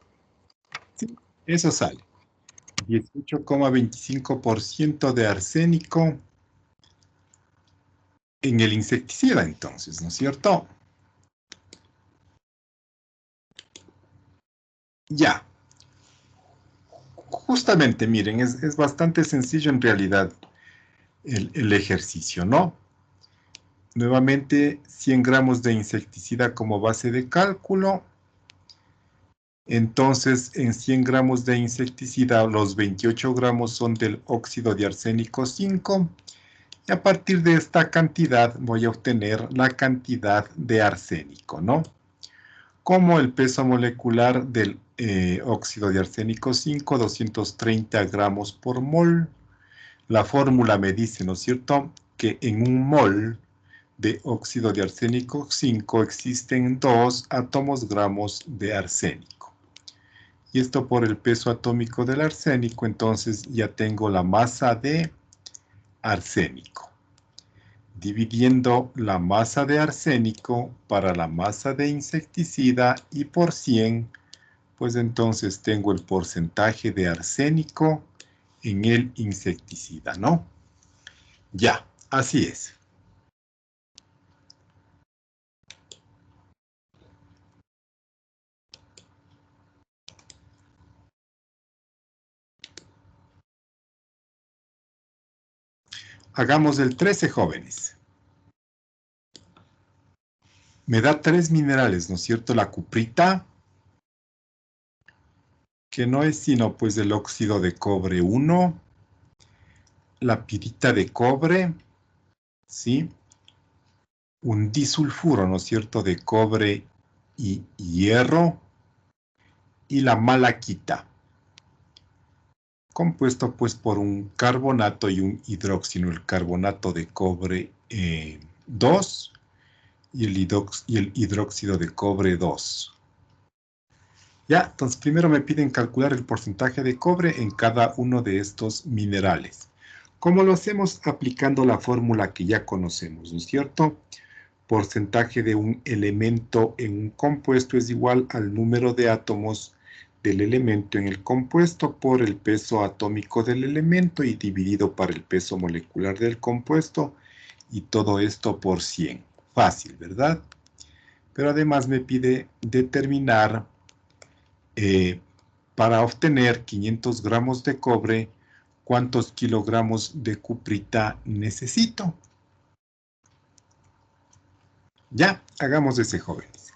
Sí, eso sale. 18,25% de arsénico en el insecticida, entonces, ¿no es cierto? Ya. Justamente, miren, es bastante sencillo en realidad el ejercicio, ¿no? Nuevamente, 100 gramos de insecticida como base de cálculo. Entonces, en 100 gramos de insecticida, los 28 gramos son del óxido de arsénico 5. Y a partir de esta cantidad voy a obtener la cantidad de arsénico, ¿no? Como el peso molecular del óxido de arsénico 5, 230 gramos por mol. La fórmula me dice, ¿no es cierto?, que en un mol de óxido de arsénico 5 existen 2 átomos gramos de arsénico. Y esto por el peso atómico del arsénico, entonces ya tengo la masa de arsénico. Dividiendo la masa de arsénico para la masa de insecticida y por 100, pues entonces tengo el porcentaje de arsénico en el insecticida, ¿no? Ya, así es. Hagamos el 13, jóvenes. Me da 3 minerales, ¿no es cierto? La cuprita, que no es sino pues el óxido de cobre 1, la pirita de cobre, ¿sí? Un disulfuro, ¿no es cierto?, de cobre y hierro, y la malaquita, compuesto pues por un carbonato y un hidróxido, el carbonato de cobre 2 y el hidróxido de cobre 2. Ya, entonces primero me piden calcular el porcentaje de cobre en cada uno de estos minerales. ¿Cómo lo hacemos? Aplicando la fórmula que ya conocemos, ¿no es cierto? Porcentaje de un elemento en un compuesto es igual al número de átomos del elemento en el compuesto por el peso atómico del elemento y dividido por el peso molecular del compuesto, y todo esto por 100. Fácil, ¿verdad? Pero además me pide determinar para obtener 500 gramos de cobre, ¿cuántos kilogramos de cuprita necesito? Ya, hagamos ese, jóvenes.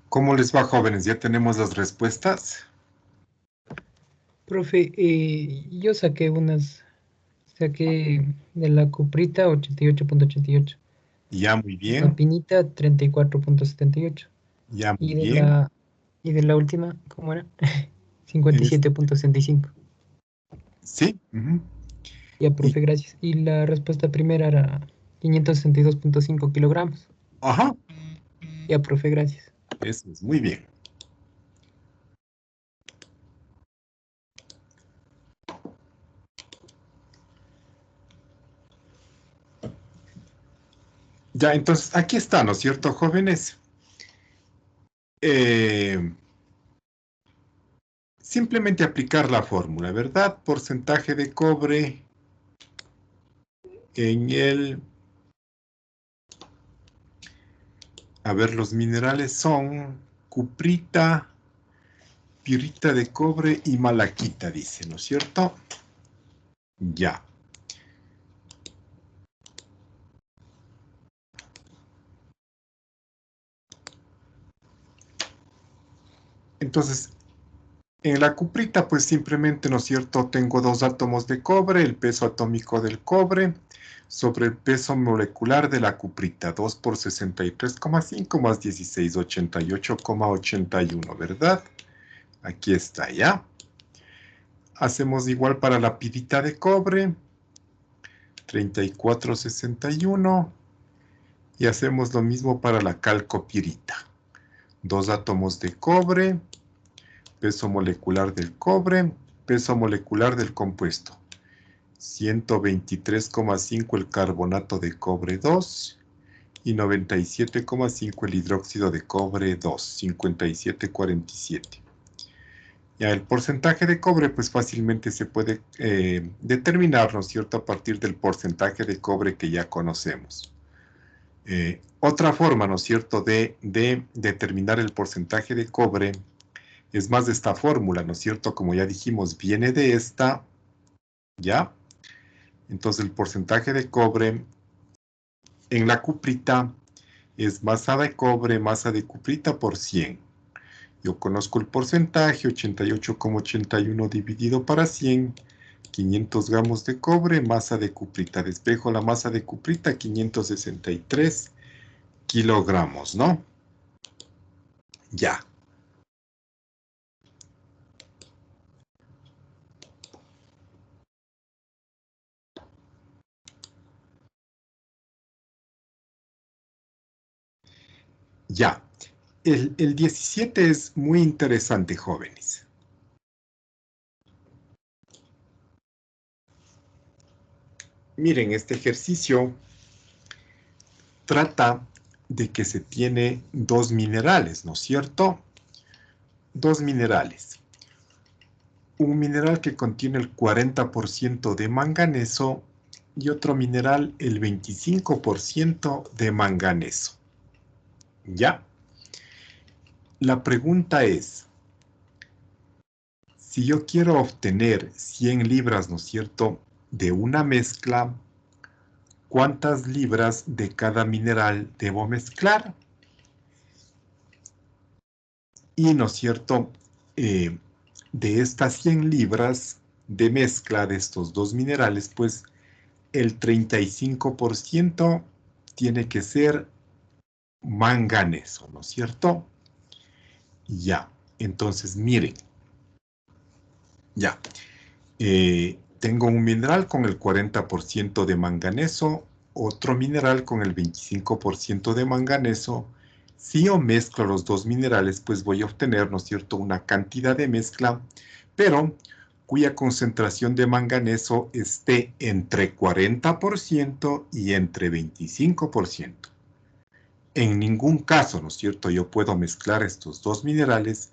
¿Cómo les va, jóvenes? ¿Ya tenemos las respuestas? Profe, yo saqué de la cuprita 88.88, Ya, muy de la bien. pinita 34.78 Ya, muy y de bien. la última, ¿cómo era? Es- 57.65. sí. Ujú. Ya, Y, profe, gracias. Y la respuesta primera era 562.5 kilogramos. ajá, Ya, profe, gracias. eso es muy bien. Ya, entonces, aquí está, ¿no es cierto, jóvenes? Simplemente aplicar la fórmula, ¿verdad? Porcentaje de cobre en el... A ver, los minerales son cuprita, pirita de cobre y malaquita, dice, ¿no es cierto? Ya. Entonces, en la cuprita, pues simplemente, ¿no es cierto? Tengo 2 átomos de cobre, el peso atómico del cobre, sobre el peso molecular de la cuprita, 2 por 63,5 más 16, 88,81, ¿verdad? Aquí está, ¿ya? Hacemos igual para la pirita de cobre, 34,61, y hacemos lo mismo para la calcopirita. 2 átomos de cobre, peso molecular del cobre, peso molecular del compuesto. 123,5 el carbonato de cobre 2 y 97,5 el hidróxido de cobre 2, 57,47. Ya el porcentaje de cobre pues fácilmente se puede determinar, ¿no es cierto?, a partir del porcentaje de cobre que ya conocemos. Otra forma, ¿no es cierto?, de determinar el porcentaje de cobre es más de esta fórmula, ¿no es cierto? Como ya dijimos, viene de esta, ¿ya? Entonces el porcentaje de cobre en la cuprita es masa de cobre, masa de cuprita por 100. Yo conozco el porcentaje, 88,81 dividido para 100, 500 gramos de cobre, masa de cuprita. Despejo la masa de cuprita, 563 kilogramos, ¿no? Ya. Ya. El 17 es muy interesante, jóvenes. Miren, este ejercicio trata de que se tiene 2 minerales, ¿no es cierto? 2 minerales. Un mineral que contiene el 40% de manganeso y otro mineral el 25% de manganeso. ¿Ya? La pregunta es, si yo quiero obtener 100 libras, ¿no es cierto?, de una mezcla, ¿cuántas libras de cada mineral debo mezclar? Y, ¿no es cierto?, de estas 100 libras de mezcla de estos 2 minerales, pues el 35% tiene que ser manganeso, ¿no es cierto? Ya, entonces miren, ya, tengo un mineral con el 40% de manganeso, otro mineral con el 25% de manganeso. Si yo mezclo los 2 minerales, pues voy a obtener, ¿no es cierto?, una cantidad de mezcla, pero cuya concentración de manganeso esté entre 40% y entre 25%. En ningún caso, ¿no es cierto?, yo puedo mezclar estos 2 minerales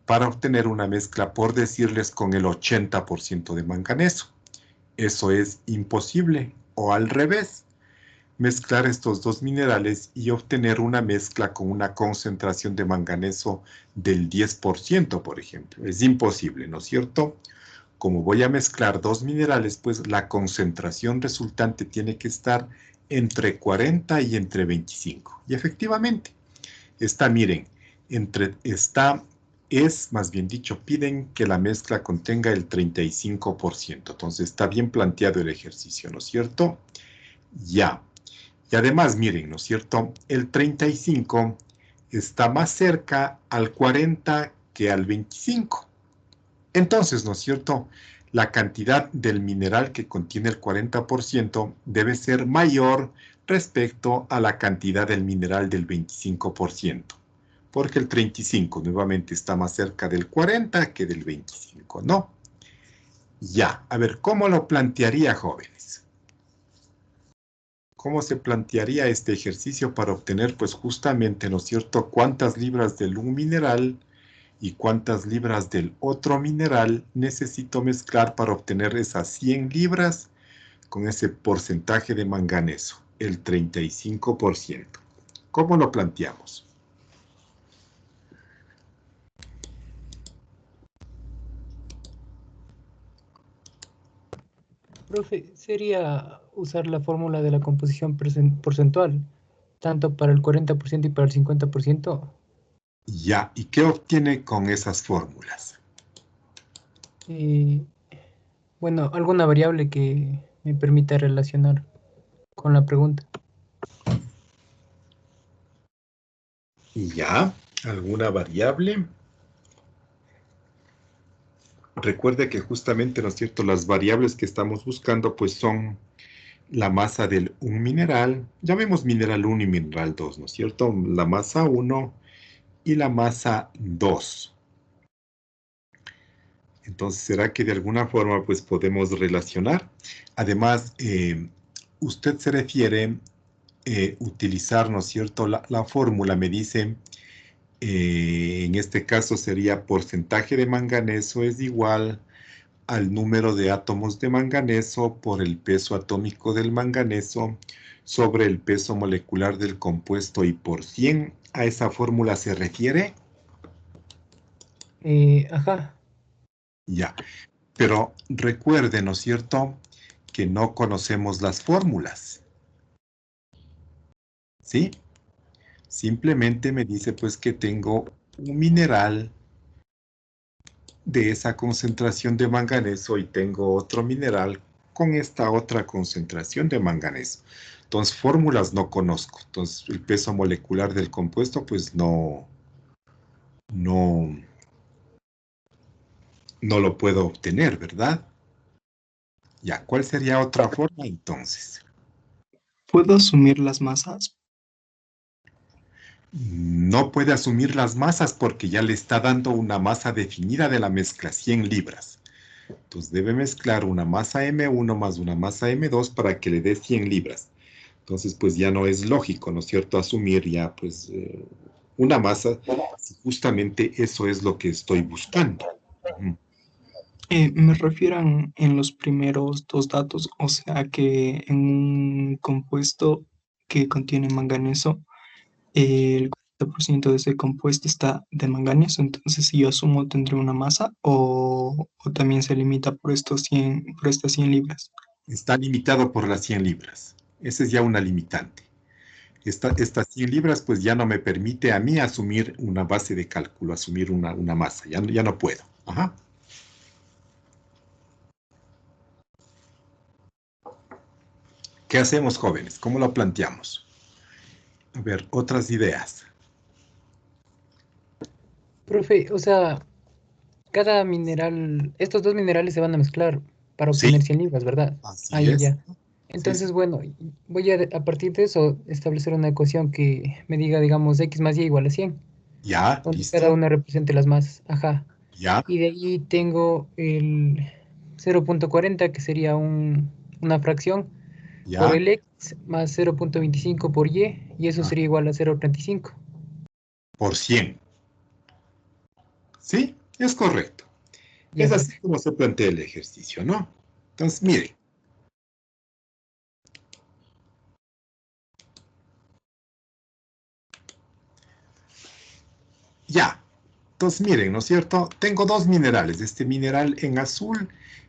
para obtener una mezcla, por decirles, con el 80% de manganeso. Eso es imposible, o al revés, mezclar estos 2 minerales y obtener una mezcla con una concentración de manganeso del 10%, por ejemplo. Es imposible, ¿no es cierto? Como voy a mezclar 2 minerales, pues la concentración resultante tiene que estar entre 40 y entre 25. Y efectivamente, está, miren, más bien dicho, piden que la mezcla contenga el 35%. Entonces está bien planteado el ejercicio, ¿no es cierto? Ya. Y además, miren, ¿no es cierto? El 35 está más cerca al 40 que al 25. Entonces, ¿no es cierto? La cantidad del mineral que contiene el 40% debe ser mayor respecto a la cantidad del mineral del 25%. Porque el 35 nuevamente está más cerca del 40 que del 25, ¿no? Ya, a ver, ¿cómo lo plantearía, jóvenes? ¿Cómo se plantearía este ejercicio para obtener, pues justamente, ¿no es cierto?, cuántas libras del un mineral y cuántas libras del otro mineral necesito mezclar para obtener esas 100 libras con ese porcentaje de manganeso, el 35%. ¿Cómo lo planteamos? Profe, sería usar la fórmula de la composición porcentual, tanto para el 40% y para el 50%. Ya, ¿y qué obtiene con esas fórmulas? Y, bueno, alguna variable que me permita relacionar con la pregunta. ¿Y ya? ¿Alguna variable? Recuerde que justamente, ¿no es cierto?, las variables que estamos buscando, pues son la masa del un mineral, llamemos mineral 1 y mineral 2, ¿no es cierto? La masa 1 y la masa 2. Entonces, ¿será que de alguna forma pues podemos relacionar? Además, usted se refiere utilizar, ¿no es cierto? La fórmula me dice, en este caso sería porcentaje de manganeso es igual al número de átomos de manganeso por el peso atómico del manganeso sobre el peso molecular del compuesto y por 100. ¿A esa fórmula se refiere? Ajá, Ya. Pero recuerde, ¿no es cierto?, que no conocemos las fórmulas. ¿Sí? Simplemente me dice pues que tengo un mineral de esa concentración de manganeso y tengo otro mineral con esta otra concentración de manganeso. Entonces, fórmulas no conozco. Entonces, el peso molecular del compuesto, pues no lo puedo obtener, ¿verdad? Ya, ¿cuál sería otra forma entonces? ¿Puedo asumir las masas? No puede asumir las masas porque ya le está dando una masa definida de la mezcla, 100 libras. Entonces debe mezclar una masa M1 más una masa M2 para que le dé 100 libras. Entonces, pues ya no es lógico, ¿no es cierto?, asumir ya, pues, una masa, si justamente eso es lo que estoy buscando. Ujú. Me refiero en los primeros dos datos, o sea que en un compuesto que contiene manganeso, el 40% de ese compuesto está de manganeso, entonces si yo asumo tendré una masa o también se limita por estas 100 libras. Está limitado por las 100 libras. Esa es ya una limitante. Estas 100 libras, pues ya no me permite a mí asumir una base de cálculo, asumir una masa. Ya no puedo. Ajá. ¿Qué hacemos, jóvenes? ¿Cómo lo planteamos? A ver, otras ideas. profe, o sea, cada mineral, estos dos minerales se van a mezclar para obtener Sí, 100 libras, ¿verdad? Ah, así ya, es. ya. Sí, Entonces, sí. bueno, voy a partir de eso establecer una ecuación que me diga, digamos, x más y igual a 100, Ya, donde cada listo. una represente las masas. Ajá. Ya, Y de ahí tengo el 0,40, que sería una fracción, por ya, el x más 0,25 por y eso ah, sería igual a 0,35. por 100. ¿Sí? Es correcto. Ya, Es así profe. como se plantea el ejercicio, ¿no? Entonces, miren. Ya. Entonces, miren, ¿no es cierto? Tengo dos minerales, este mineral en azul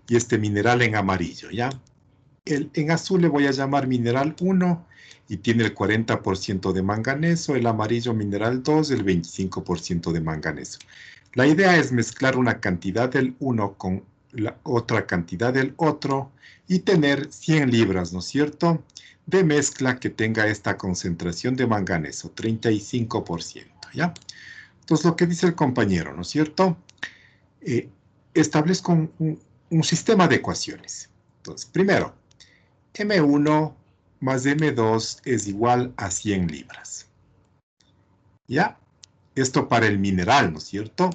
y este mineral en amarillo, ¿ya? en azul le voy a llamar mineral 1 y tiene el 40% de manganeso, el amarillo mineral 2, el 25% de manganeso. La idea es mezclar una cantidad del uno con la otra cantidad del otro y tener 100 libras, ¿no es cierto?, de mezcla que tenga esta concentración de manganeso, 35%, ¿ya? Entonces, lo que dice el compañero, ¿no es cierto?, establezco un sistema de ecuaciones. Entonces, primero, M1 más M2 es igual a 100 libras. ¿Ya? Esto para el mineral, ¿no es cierto?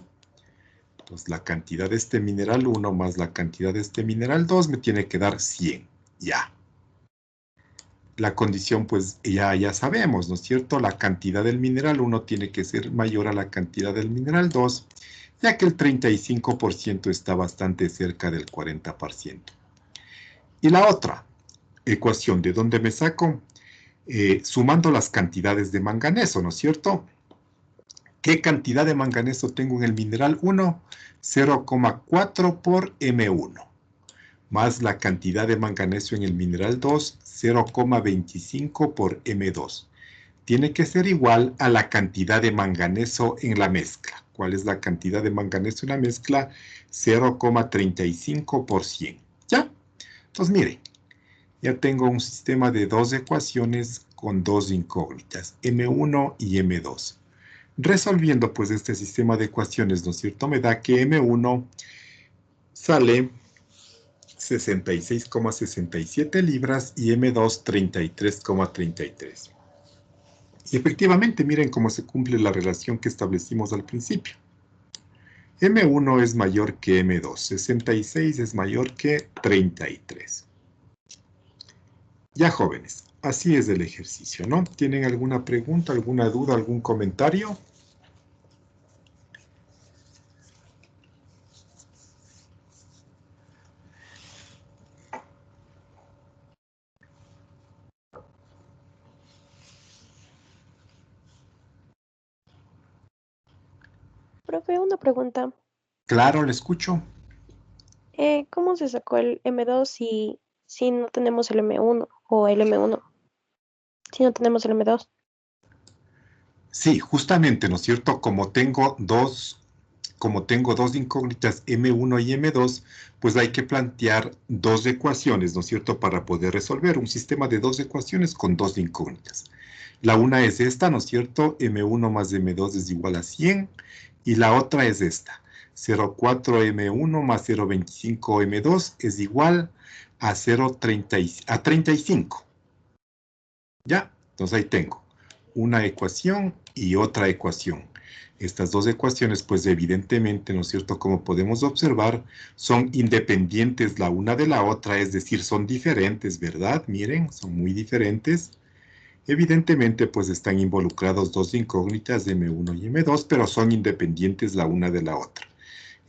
Pues la cantidad de este mineral 1 más la cantidad de este mineral 2 me tiene que dar 100. Ya. La condición, pues, ya sabemos, ¿no es cierto? La cantidad del mineral 1 tiene que ser mayor a la cantidad del mineral 2, ya que el 35% está bastante cerca del 40%. Y la otra ecuación, ¿de dónde me saco? Sumando las cantidades de manganeso, ¿no es cierto? ¿Qué cantidad de manganeso tengo en el mineral 1? 0,4 por M1. Más la cantidad de manganeso en el mineral 2, 0,25 por M2. Tiene que ser igual a la cantidad de manganeso en la mezcla. ¿Cuál es la cantidad de manganeso en la mezcla? 0,35 por 100. ¿Ya? Entonces, mire, ya tengo un sistema de dos ecuaciones con dos incógnitas, M1 y M2. Resolviendo pues este sistema de ecuaciones, ¿no es cierto?, me da que M1 sale 66,67 libras y M2 33,33. Y efectivamente, miren cómo se cumple la relación que establecimos al principio. M1 es mayor que M2, 66 es mayor que 33. Ya, jóvenes, así es el ejercicio, ¿no? ¿Tienen alguna pregunta, alguna duda, algún comentario? Profe, una pregunta. Claro, le escucho. ¿Cómo se sacó el M2 si no tenemos el M1 o el M1? Si no tenemos el M2. Sí, justamente, ¿no es cierto? Como tengo dos incógnitas M1 y M2, pues hay que plantear dos ecuaciones, ¿no es cierto?, para poder resolver un sistema de dos ecuaciones con dos incógnitas. La una es esta, ¿no es cierto? M1 más M2 es igual a 100, y la otra es esta. 0,4 M1 más 0,25 M2 es igual a 35. ¿Ya? Entonces ahí tengo una ecuación y otra ecuación. Estas dos ecuaciones, pues evidentemente, ¿no es cierto?, como podemos observar, son independientes la una de la otra, es decir, son diferentes, ¿verdad? Miren, son muy diferentes. Evidentemente, pues están involucrados dos incógnitas, M1 y M2, pero son independientes la una de la otra.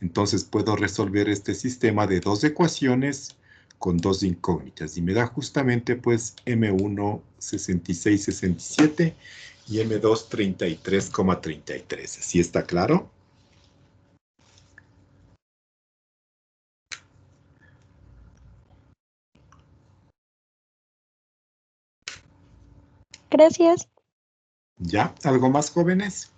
Entonces puedo resolver este sistema de dos ecuaciones con dos incógnitas. Y me da justamente, pues, M1 66,67 y M2 33,33. ¿Así está claro? Gracias. ¿Ya? ¿Algo más, jóvenes?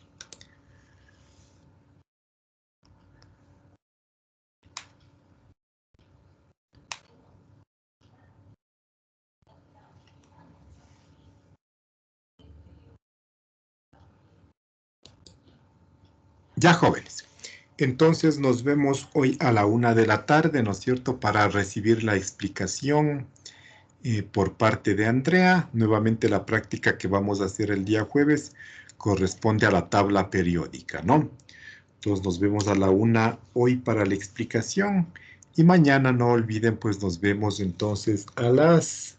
Ya, jóvenes. Entonces nos vemos hoy a la 1 de la tarde, ¿no es cierto?, para recibir la explicación por parte de Andrea. Nuevamente la práctica que vamos a hacer el día jueves corresponde a la tabla periódica, ¿no? Entonces nos vemos a la 1 hoy para la explicación. Y mañana no olviden, pues nos vemos entonces a las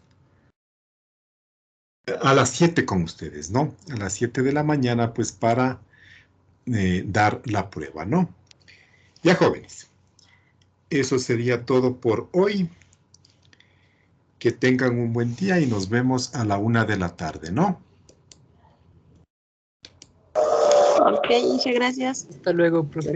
7 con ustedes, ¿no? A las 7 de la mañana, pues para dar la prueba, ¿no? Ya, jóvenes, eso sería todo por hoy. Que tengan un buen día y nos vemos a la 1 de la tarde, ¿no? Ok, muchas gracias. Hasta luego, profe.